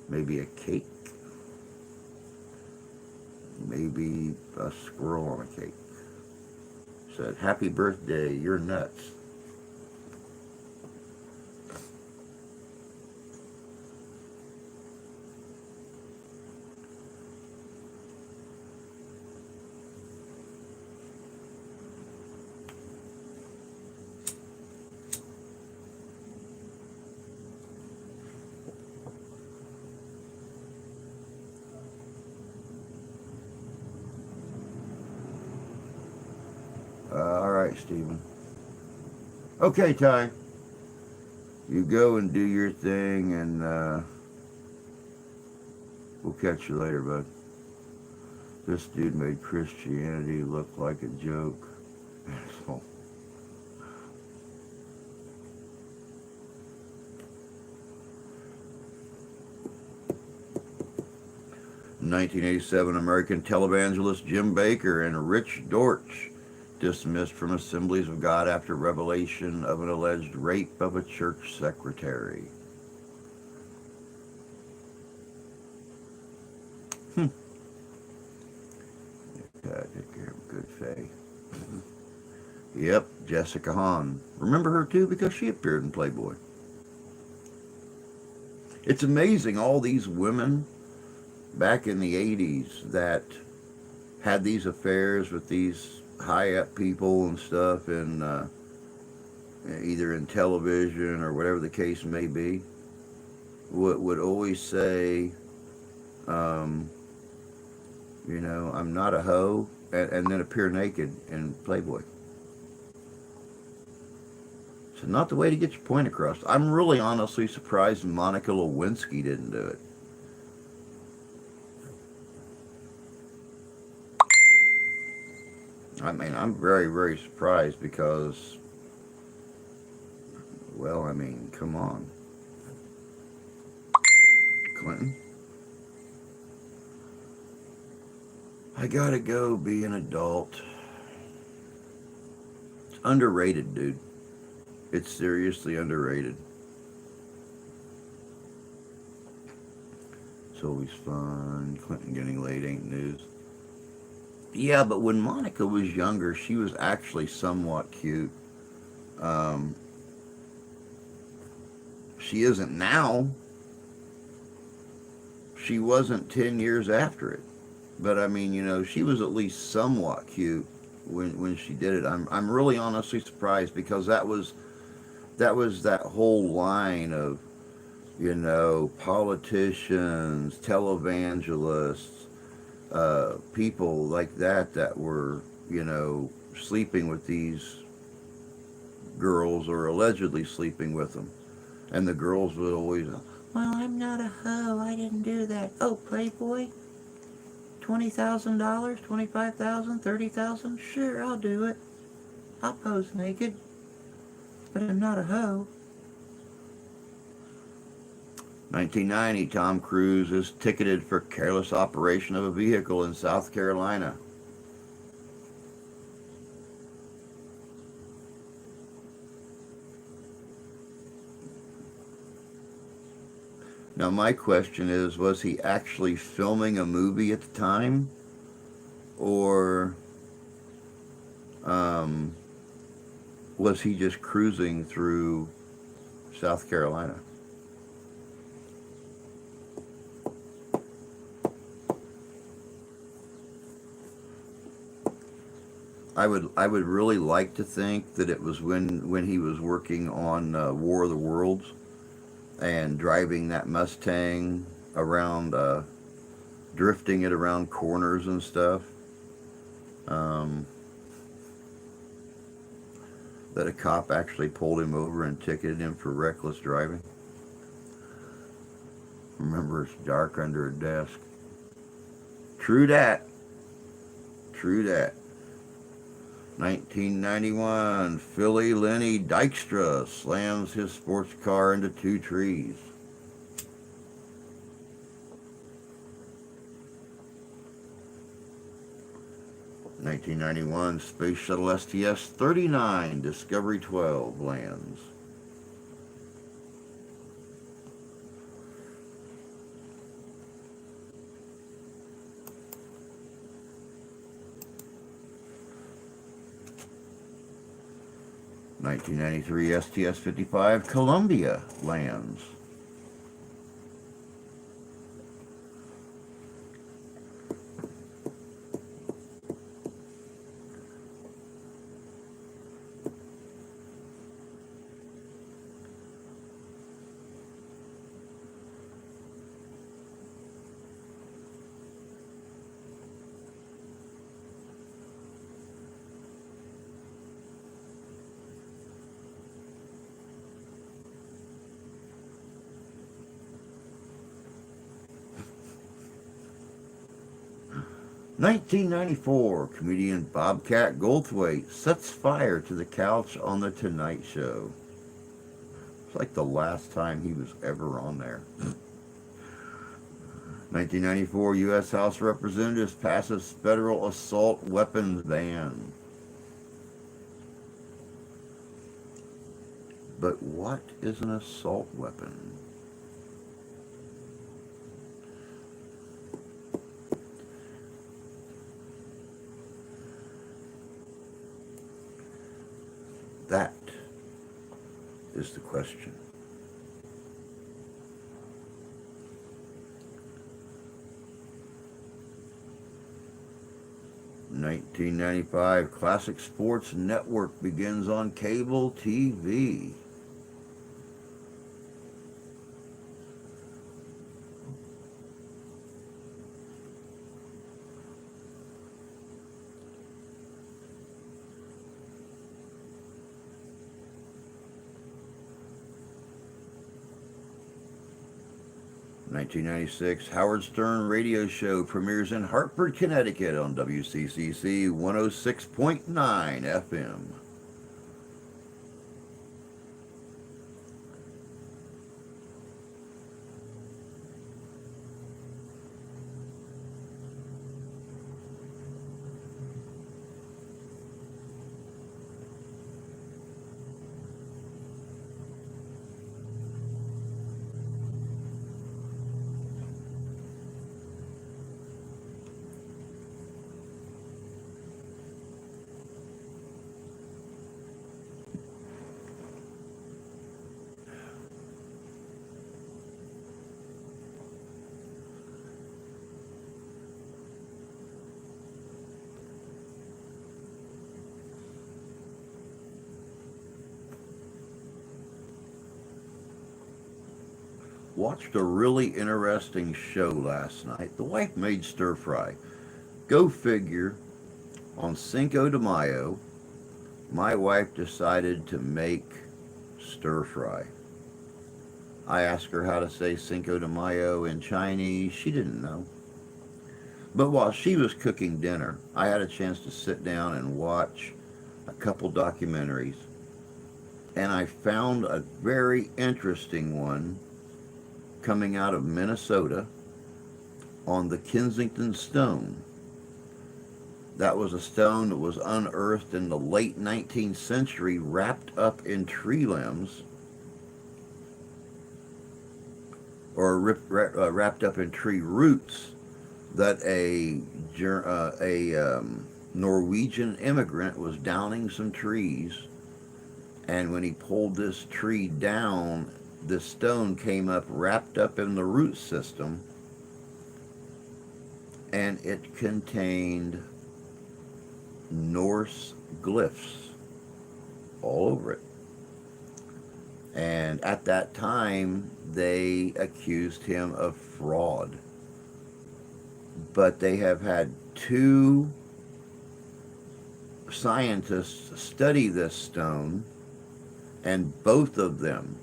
Maybe a cake. Maybe a squirrel on a cake. Said, "Happy birthday, you're nuts." All right, Stephen. Okay, Ty. You go and do your thing, and we'll catch you later, bud. This dude made Christianity look like a joke. Asshole. 1987, American televangelist Jim Bakker and Rich Dortch dismissed from Assemblies of God after revelation of an alleged rape of a church secretary. God, take care of good faith. Yep, Jessica Hahn. Remember her too because she appeared in Playboy. It's amazing all these women back in the 80s that had these affairs with these high up people and stuff, and either in television or whatever the case may be, would always say, you know, "I'm not a hoe," and then appear naked in Playboy. So not the way to get your point across. I'm really honestly surprised Monica Lewinsky didn't do it. I mean, I'm very, very surprised because, well, I mean, come on. Clinton. I gotta go be an adult. It's underrated, dude. It's seriously underrated. It's always fun. Clinton getting laid ain't news. Yeah, but when Monica was younger, she was actually somewhat cute. Um, she isn't now. She wasn't 10 years after it. But I mean, you know, she was at least somewhat cute when she did it. I'm really honestly surprised because that whole line of, you know, politicians, televangelists, people like that were, you know, sleeping with these girls or allegedly sleeping with them. And the girls would always, "Well, I'm not a hoe. I didn't do that." "Oh, Playboy? $20,000, 25,000, 30,000? Sure, I'll do it. I'll pose naked. But I'm not a hoe." 1990, Tom Cruise is ticketed for careless operation of a vehicle in South Carolina. Now, my question is, was he actually filming a movie at the time? Or um, was he just cruising through South Carolina? I would really like to think that it was when he was working on War of the Worlds and driving that Mustang around, drifting it around corners and stuff. Um, that a cop actually pulled him over and ticketed him for reckless driving. Remember, it's dark under a desk. True that. True that. 1991, Philly Lenny Dykstra slams his sports car into two trees. (1991) Space Shuttle STS-39 Discovery 12 lands. 1993 STS-55 Columbia lands. 1994, comedian Bobcat Goldthwait sets fire to the couch on The Tonight Show. It's like the last time he was ever on there. 1994, U.S. House of Representatives passes federal assault weapons ban. But what is an assault weapon? That is the question. (1995) Classic Sports Network begins on cable TV. 1996, Howard Stern radio show premieres in Hartford, Connecticut on WCCC 106.9 FM. Watched a really interesting show last night. The wife made stir fry. Go figure, on Cinco de Mayo, my wife decided to make stir fry. I asked her how to say Cinco de Mayo in Chinese. She didn't know. But while she was cooking dinner, I had a chance to sit down and watch a couple documentaries. And I found a very interesting one coming out of Minnesota on the Kensington Stone. That was a stone that was unearthed in the late 19th century, wrapped up in tree limbs. or wrapped up in tree roots that a Norwegian immigrant was downing some trees, and when he pulled this tree down, this stone came up wrapped up in the root system, and it contained Norse glyphs all over it. And at that time, they accused him of fraud. But they have had two scientists study this stone, and both of them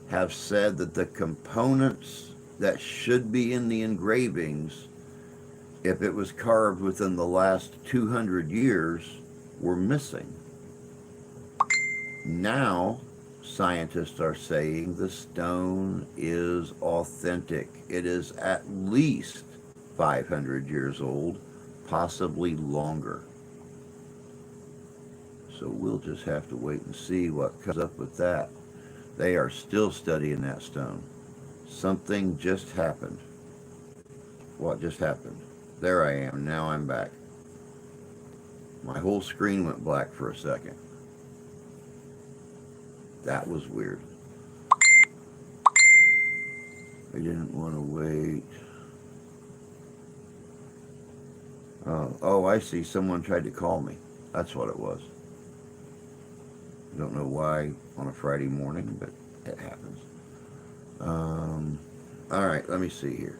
have said that the components that should be in the engravings, if it was carved within the last 200 years, were missing. Now, scientists are saying the stone is authentic. It is at least 500 years old, possibly longer. So we'll just have to wait and see what comes up with that. They are still studying that stone. Something just happened. What just happened? There I am. Now I'm back. My whole screen went black for a second. That was weird. I didn't want to wait. Oh, I see. Someone tried to call me. That's what it was. I don't know why on a Friday morning, but it happens. All right, let me see here.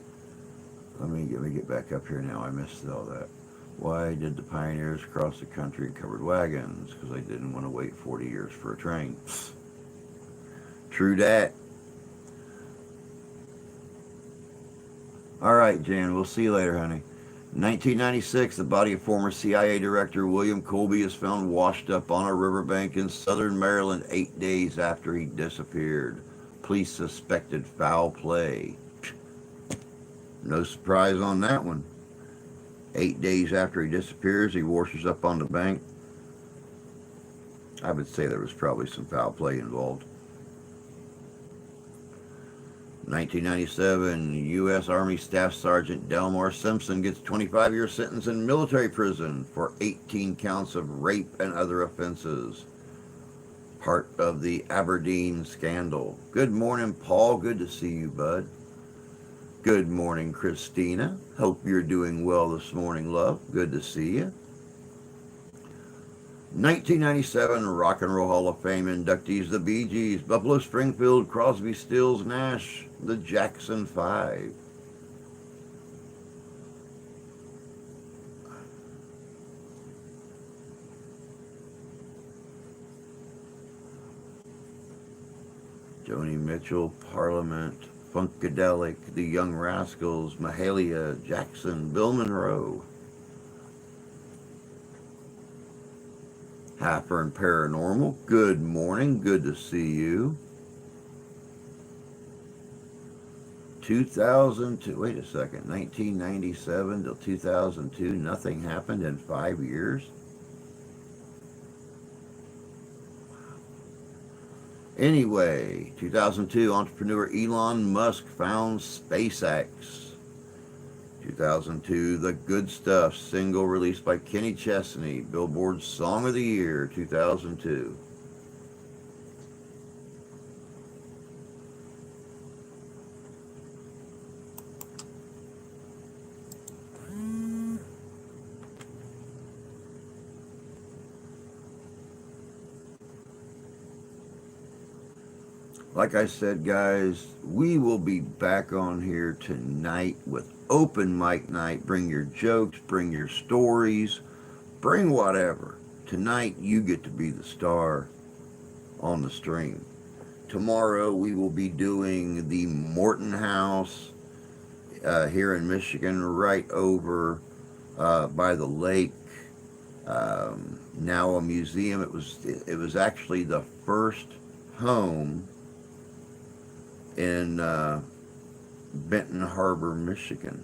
Let me get back up here now. I missed all that. Why did the pioneers cross the country in covered wagons? Because they didn't want to wait 40 years for a train. True that. All right, Jan, we'll see you later, honey. 1996, the body of former CIA Director William Colby is found washed up on a riverbank in southern Maryland 8 days after he disappeared. Police suspected foul play. No surprise on that one. 8 days after he disappears, he washes up on the bank. I would say there was probably some foul play involved. 1997, U.S. Army Staff Sergeant Delmar Simpson gets 25-year sentence in military prison for 18 counts of rape and other offenses. Part of the Aberdeen scandal. Good morning, Paul. Good to see you, bud. Good morning, Christina. Hope you're doing well this morning, love. Good to see you. 1997 Rock and Roll Hall of Fame inductees: the Bee Gees, Buffalo Springfield, Crosby, Stills, Nash, the Jackson 5. Joni Mitchell, Parliament, Funkadelic, the Young Rascals, Mahalia Jackson, Bill Monroe. Halfern Paranormal, good morning, good to see you. 2002, wait a second, 1997 till 2002, nothing happened in 5 years? Anyway, 2002, entrepreneur Elon Musk founds SpaceX. 2002, The Good Stuff single released by Kenny Chesney, Billboard's Song of the Year, 2002. Like I said, guys, we will be back on here tonight with open mic night. Bring your jokes, bring your stories, bring whatever. Tonight, you get to be the star on the stream. Tomorrow, we will be doing the Morton House here in Michigan, right over by the lake. Now a museum. It was actually the first home in Benton Harbor, Michigan.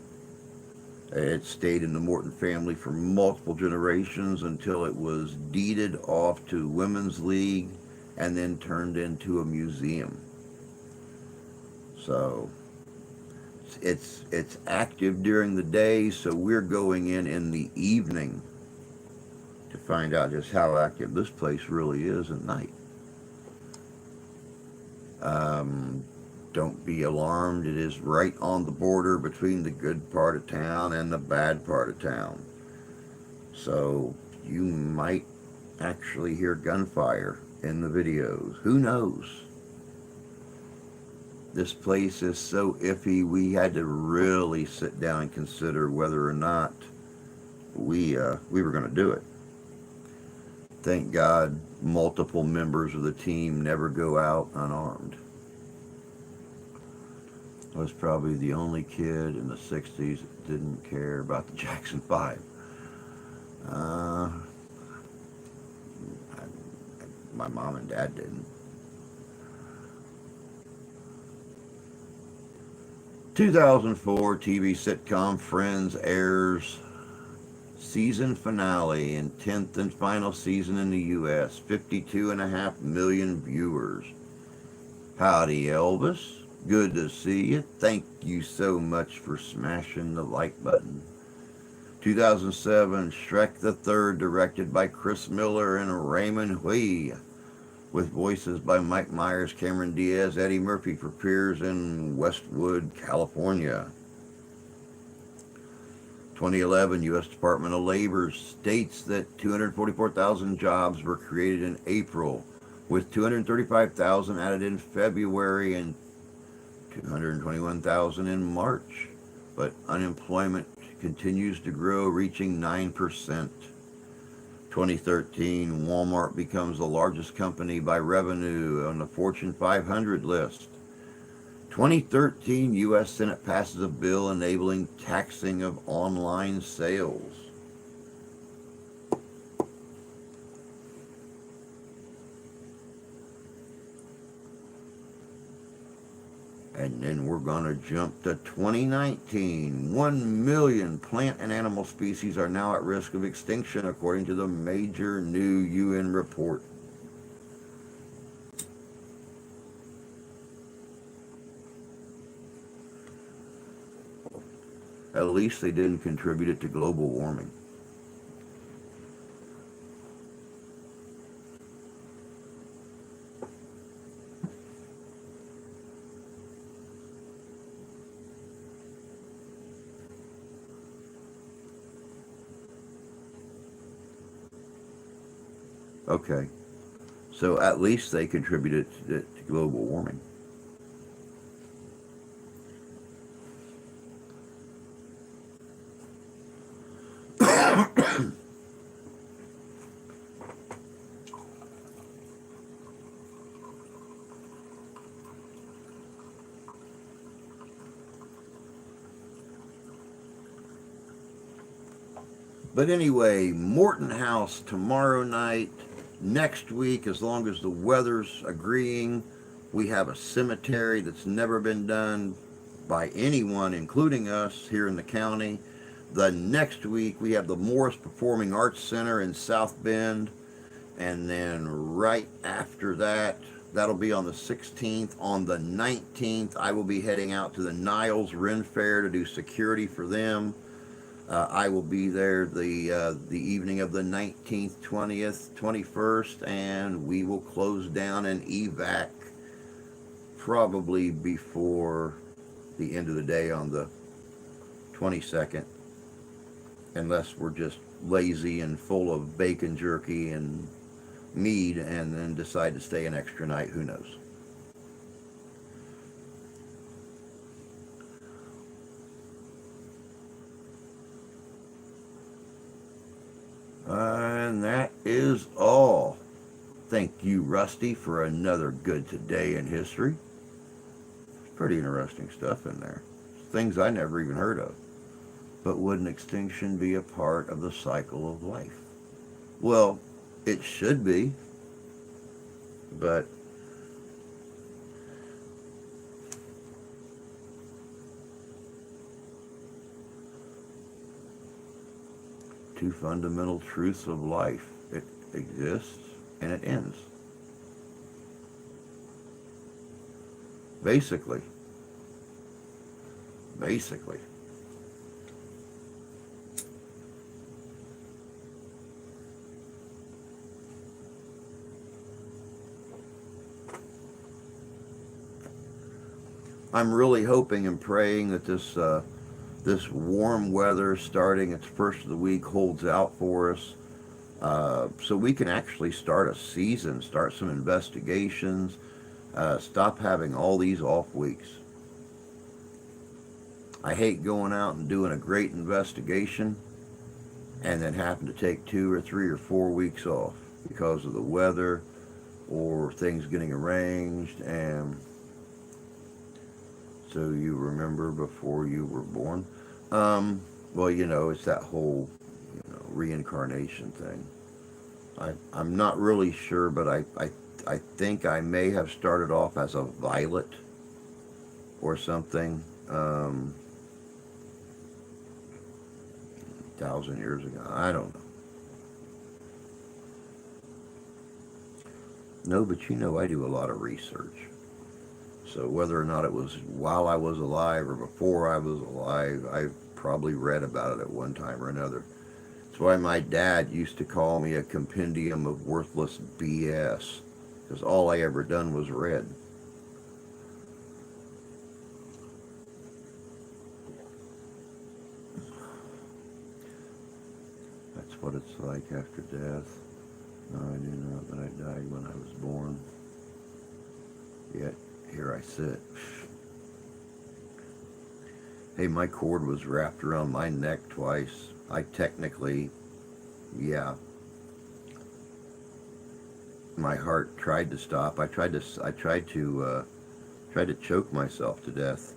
It stayed in the Morton family for multiple generations until it was deeded off to Women's League and then turned into a museum. So it's active during the day, so we're going in the evening to find out just how active this place really is at night. Um, don't be alarmed. It is right on the border between the good part of town and the bad part of town. So you might actually hear gunfire in the videos. Who knows? This place is so iffy, we had to really sit down and consider whether or not we were going to do it. Thank God multiple members of the team never go out unarmed. I was probably the only kid in the 60s that didn't care about the Jackson 5. My mom and dad didn't. 2004 TV sitcom Friends airs season finale and 10th and final season in the U.S. 52.5 million viewers. Howdy, Elvis. Good to see you. Thank you so much for smashing the like button. 2007 Shrek the Third, directed by Chris Miller and Raymond Hui, with voices by Mike Myers, Cameron Diaz, Eddie Murphy, for appears in Westwood, California. 2011 U.S. Department of Labor states that 244,000 jobs were created in April, with 235,000 added in February and 221,000 in March. But unemployment continues to grow, reaching 9%. 2013, Walmart becomes the largest company by revenue on the Fortune 500 list. 2013, U.S. Senate passes a bill enabling taxing of online sales. And then we're going to jump to 2019. 1 million plant and animal species are now at risk of extinction, according to the major new UN report. At least they didn't contribute it to global warming. Okay, so at least they contributed to global warming. But anyway, Morton House tomorrow night. Next week, as long as the weather's agreeing, we have a cemetery that's never been done by anyone, including us here in the county. The next week, we have the Morris Performing Arts Center in South Bend. And then right after that, that'll be on the 16th. On the 19th, I will be heading out to the Niles Ren Fair to do security for them. I will be there the evening of the 19th, 20th, 21st, and we will close down an evac probably before the end of the day on the 22nd, unless we're just lazy and full of bacon jerky and mead and then decide to stay an extra night. Who knows? And that is all. Thank you, Rusty, for another good today in history. It's pretty interesting stuff in there. Things I never even heard of. But would an extinction be a part of the cycle of life? Well, it should be. But two fundamental truths of life. It exists and it ends. basically. I'm really hoping and praying that this warm weather starting its first of the week holds out for us, so we can actually start a season, start some investigations, stop having all these off weeks. I hate going out and doing a great investigation and then having to take 2 or 3 or 4 weeks off because of the weather or things getting arranged. And so you remember before you were born? Well, it's that whole reincarnation thing. I'm not really sure, but I think I may have started off as a violet or something 1,000 years ago. I don't know. No, but I do a lot of research. So whether or not it was while I was alive or before I was alive, I probably read about it at one time or another. That's why my dad used to call me a compendium of worthless BS, because all I ever done was read. That's what it's like after death. No, I knew not that I died when I was born. Yet here I sit. Hey, my cord was wrapped around my neck twice. I technically, yeah. My heart tried to stop. I tried to choke myself to death.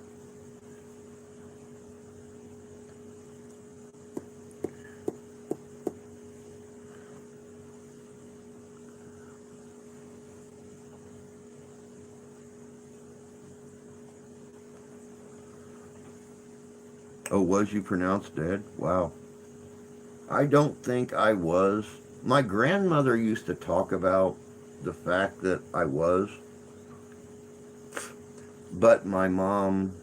Oh, was you pronounced dead? Wow. I don't think I was. My grandmother used to talk about the fact that I was, but my mom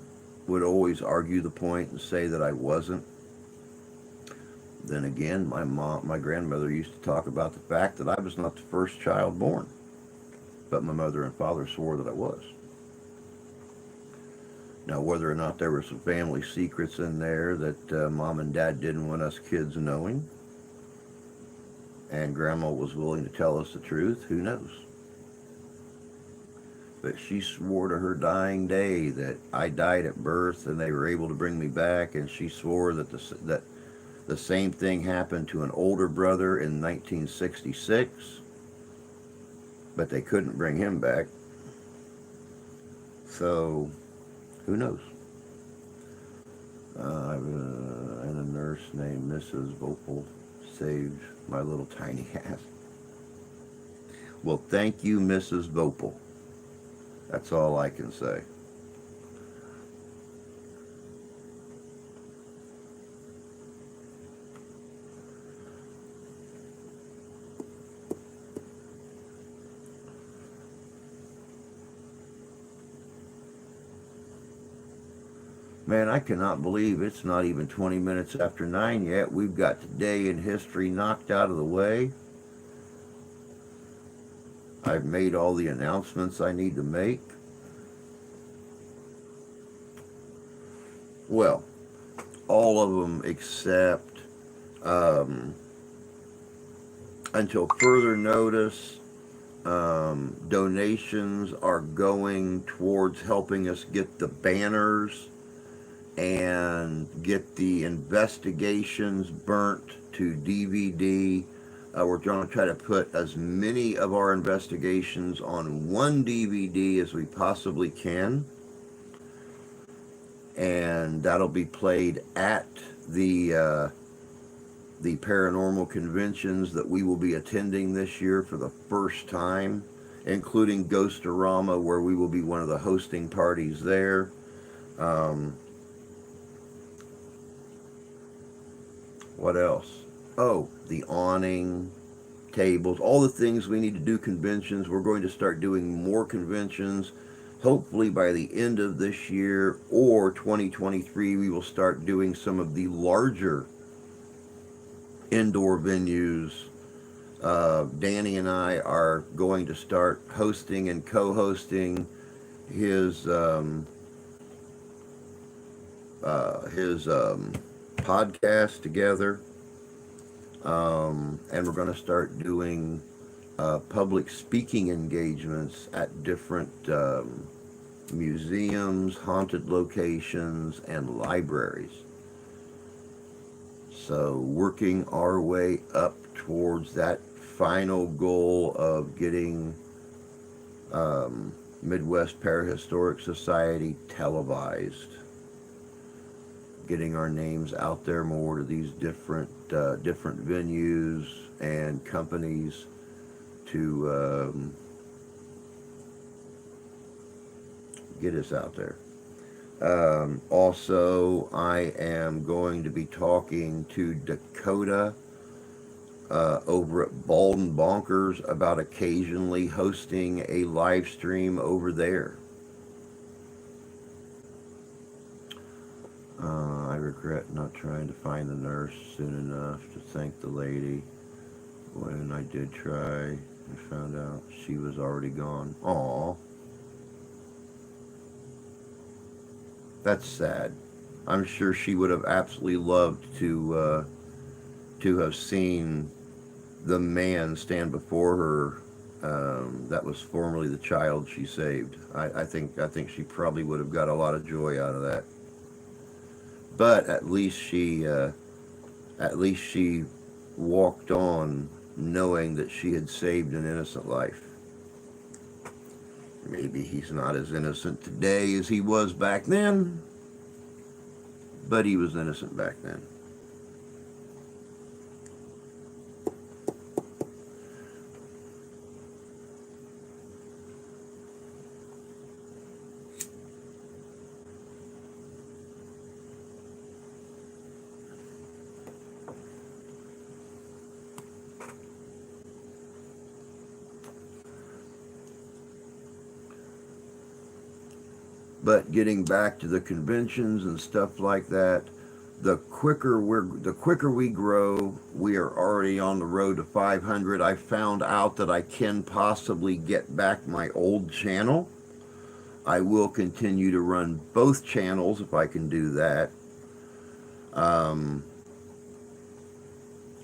would always argue the point and say that I wasn't. Then again, my grandmother used to talk about the fact that I was not the first child born, but my mother and father swore that I was. Now, whether or not there were some family secrets in there that mom and dad didn't want us kids knowing, and grandma was willing to tell us the truth, who knows? But she swore to her dying day that I died at birth and they were able to bring me back, and she swore that the same thing happened to an older brother in 1966, but they couldn't bring him back. So, who knows? And a nurse named Mrs. Vopel saved my little tiny ass. Well, thank you, Mrs. Vopel. That's all I can say. Man, I cannot believe it's not even 20 minutes after 9 yet. We've got today in history knocked out of the way. I've made all the announcements I need to make. Well, all of them except until further notice, donations are going towards helping us get the banners and get the investigations burnt to DVD. We're going to try to put as many of our investigations on one DVD as we possibly can, and that'll be played at the paranormal conventions that we will be attending this year for the first time, including Ghostorama, where we will be one of the hosting parties there. What else? Oh, the awning, tables, all the things we need to do conventions. We're going to start doing more conventions hopefully by the end of this year or 2023, we will start doing some of the larger indoor venues. Danny and I are going to start hosting and co-hosting his podcast together, and we're going to start doing public speaking engagements at different museums, haunted locations, and libraries. So working our way up towards that final goal of getting Midwest Parahistoric Society televised, getting our names out there more to these different venues and companies to get us out there. Also, I am going to be talking to Dakota over at Bald and Bonkers about occasionally hosting a live stream over there. I regret not trying to find the nurse soon enough to thank the lady. When I did try, I found out she was already gone. Aw. That's sad. I'm sure she would have absolutely loved to have seen the man stand before her that was formerly the child she saved. I think she probably would have got a lot of joy out of that. But at least she walked on knowing that she had saved an innocent life. Maybe he's not as innocent today as he was back then, but he was innocent back then. But getting back to the conventions and stuff like that, the quicker we grow, we are already on the road to 500. I found out that I can possibly get back my old channel. I will continue to run both channels if I can do that.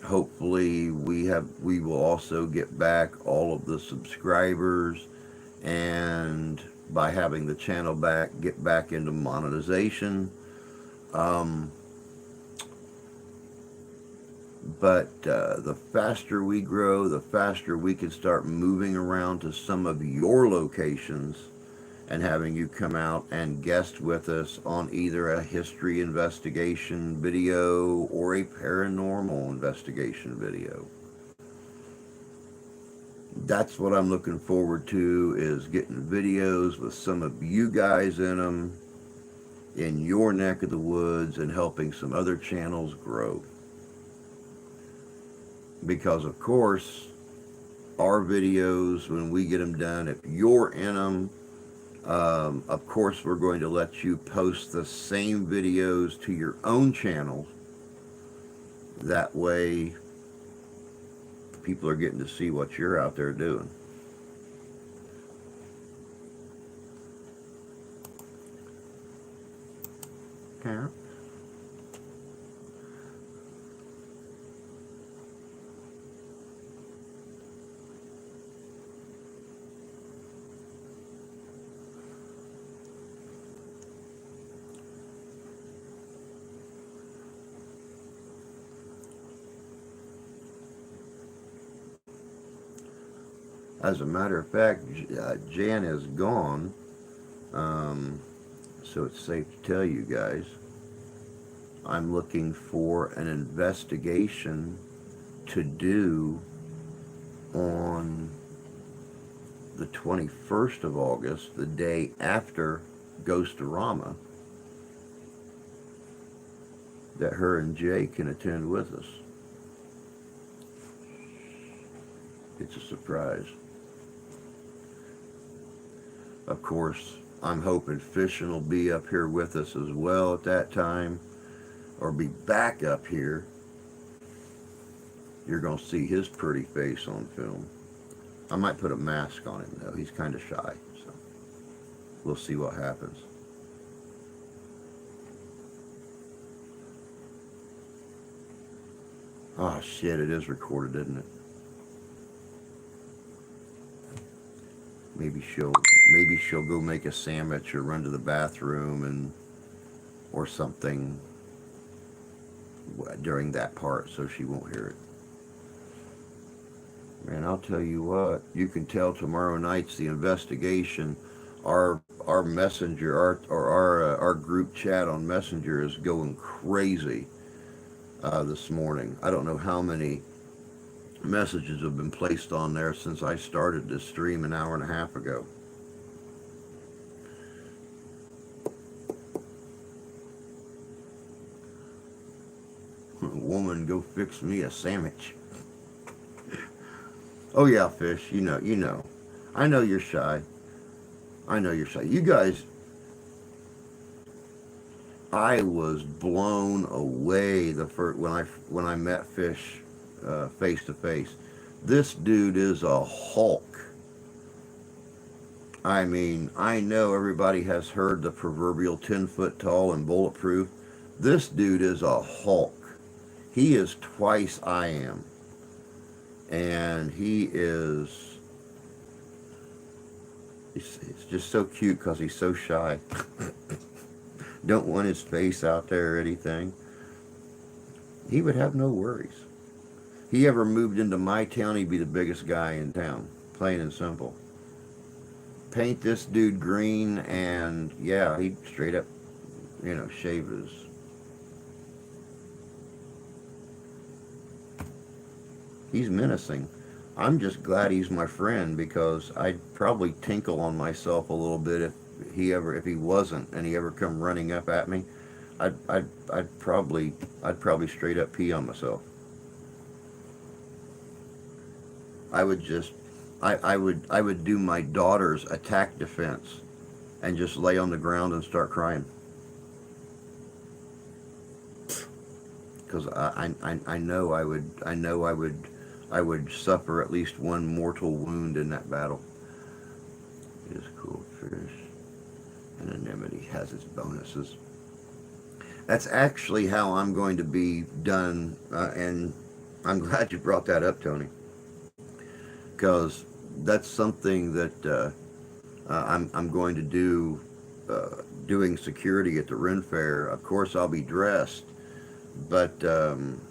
Hopefully we will also get back all of the subscribers, and by having the channel back, get back into monetization. But the faster we grow, the faster we can start moving around to some of your locations and having you come out and guest with us on either a history investigation video or a paranormal investigation video. That's what I'm looking forward to, is getting videos with some of you guys in them in your neck of the woods and helping some other channels grow. Because of course, our videos, when we get them done, if you're in them, of course we're going to let you post the same videos to your own channel. That way people are getting to see what you're out there doing. Yeah. As a matter of fact, Jan is gone, so it's safe to tell you guys, I'm looking for an investigation to do on the 21st of August, the day after Ghostorama, that her and Jay can attend with us. It's a surprise. Of course, I'm hoping Fishing will be up here with us as well at that time, or be back up here. You're going to see his pretty face on film. I might put a mask on him, though. He's kind of shy, so we'll see what happens. Oh, shit, it is recorded, isn't it? Maybe she'll go make a sandwich or run to the bathroom or something during that part, so she won't hear it. Man, I'll tell you what, you can tell tomorrow night's the investigation. Our messenger, our group chat on Messenger is going crazy this morning. I don't know how many messages have been placed on there since I started this stream an hour and a half ago. Woman, go fix me a sandwich. Oh yeah, Fish, you know. I know you're shy. You guys, I was blown away the first when I met Fish face to face. This dude is a Hulk. I mean, I know everybody has heard the proverbial 10-foot tall and bulletproof. This dude is a Hulk. He is twice I am. And it's just so cute because he's so shy. Don't want his face out there or anything. He would have no worries. He ever moved into my town, he'd be the biggest guy in town. Plain and simple. Paint this dude green and yeah, he'd straight up, shave his. He's menacing. I'm just glad he's my friend because I'd probably tinkle on myself a little bit if he wasn't and he ever come running up at me. I'd probably straight up pee on myself. I would do my daughter's attack defense and just lay on the ground and start crying. Because I know I would suffer at least one mortal wound in that battle. It is cool fish. Anonymity has its bonuses. That's actually how I'm going to be done, and I'm glad you brought that up, Tony, because that's something that I'm going to do. Doing security at the Ren Fair. Of course, I'll be dressed, but in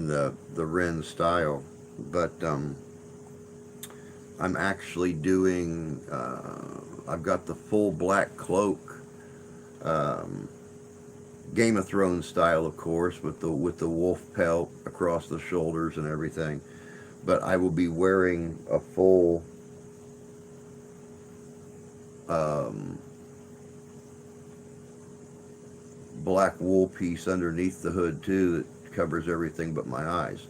the Ren style. But I'm actually doing. I've got the full black cloak, Game of Thrones style, of course, with the wolf pelt across the shoulders and everything. But I will be wearing a full black wool piece underneath the hood too that covers everything but my eyes.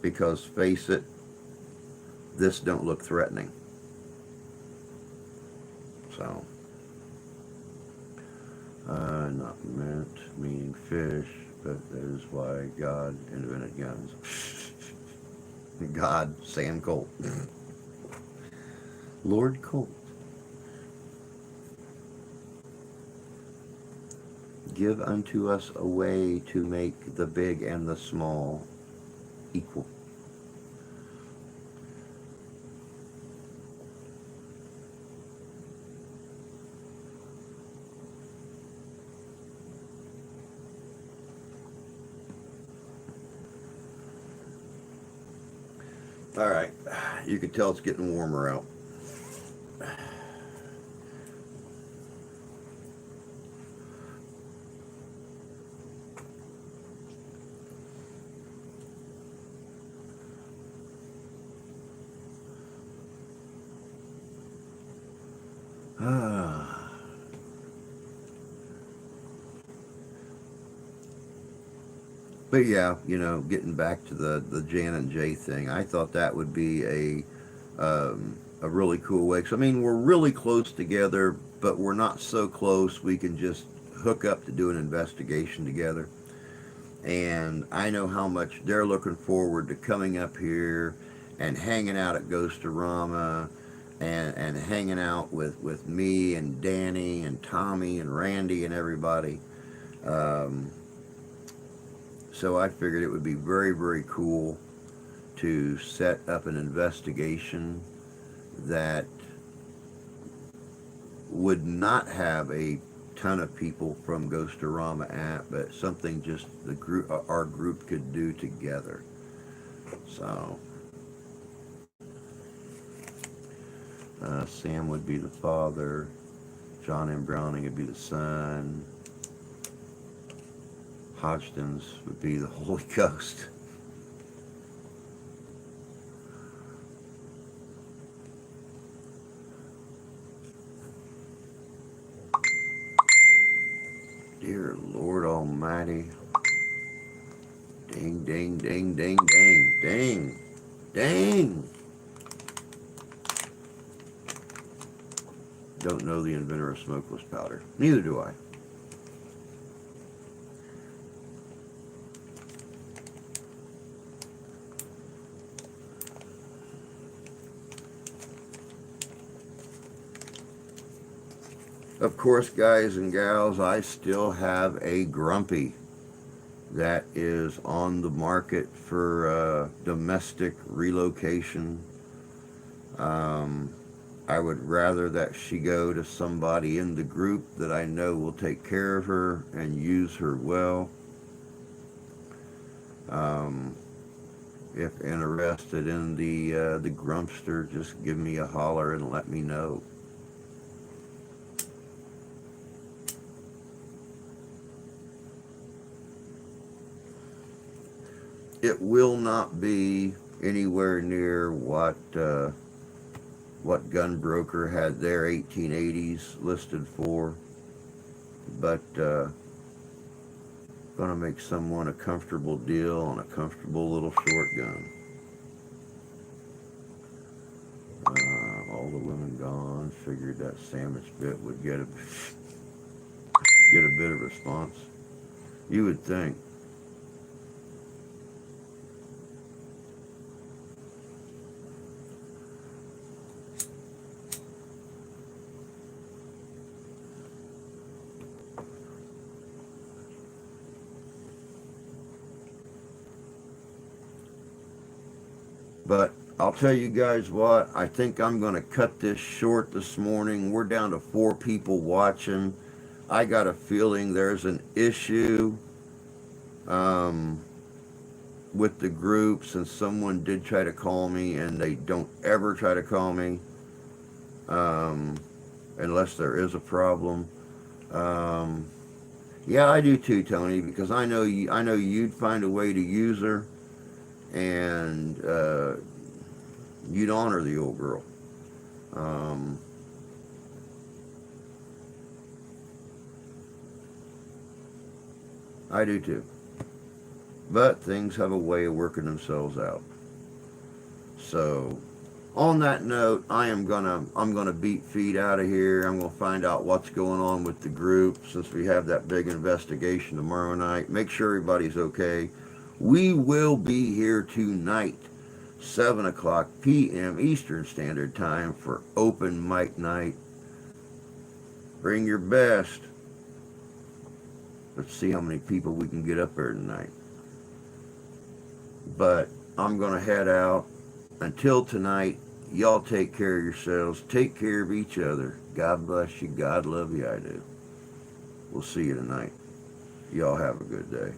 Because face it, this don't look threatening. So, not meant, meaning fish, but that is why God invented guns. God, Sam Colt. Lord Colt. Give unto us a way to make the big and the small equal. All right, you can tell it's getting warmer out. But yeah, getting back to the Jan and Jay thing, I thought that would be a really cool way. 'Cause, I mean, we're really close together, but we're not so close we can just hook up to do an investigation together. And I know how much they're looking forward to coming up here and hanging out at Ghost-O-Rama and hanging out with me and Danny and Tommy and Randy and everybody. Um, so I figured it would be very, very cool to set up an investigation that would not have a ton of people from Ghost-O-Rama at, but something just the group, our group could do together. So Sam would be the father, John M. Browning would be the son, Hodgkins would be the Holy Ghost. Dear Lord Almighty. Ding, ding, ding, ding, ding, ding, ding. Don't know the inventor of smokeless powder. Neither do I. Of course, guys and gals, I still have a Grumpy that is on the market for domestic relocation. I would rather that she go to somebody in the group that I know will take care of her and use her well. If interested in the Grumpster, just give me a holler and let me know. It will not be anywhere near what Gunbroker had their 1880s listed for, but gonna make someone a comfortable deal on a comfortable little short gun. All the women gone. Figured that sandwich bit would get a bit of response. You would think. But I'll tell you guys what, I think I'm going to cut this short this morning. We're down to 4 people watching. I got a feeling there's an issue with the group, since someone did try to call me, and they don't ever try to call me unless there is a problem. Yeah, I do too, Tony, because I know you'd find a way to use her, and you'd honor the old girl. I do too. But things have a way of working themselves out. So, on that note, I'm gonna beat feet out of here. I'm gonna find out what's going on with the group, since we have that big investigation tomorrow night. Make sure everybody's okay. We will be here tonight, 7 o'clock p.m. Eastern Standard Time, for open mic night. Bring your best. Let's see how many people we can get up there tonight. But I'm going to head out. Until tonight, y'all take care of yourselves. Take care of each other. God bless you. God love you. I do. We'll see you tonight. Y'all have a good day.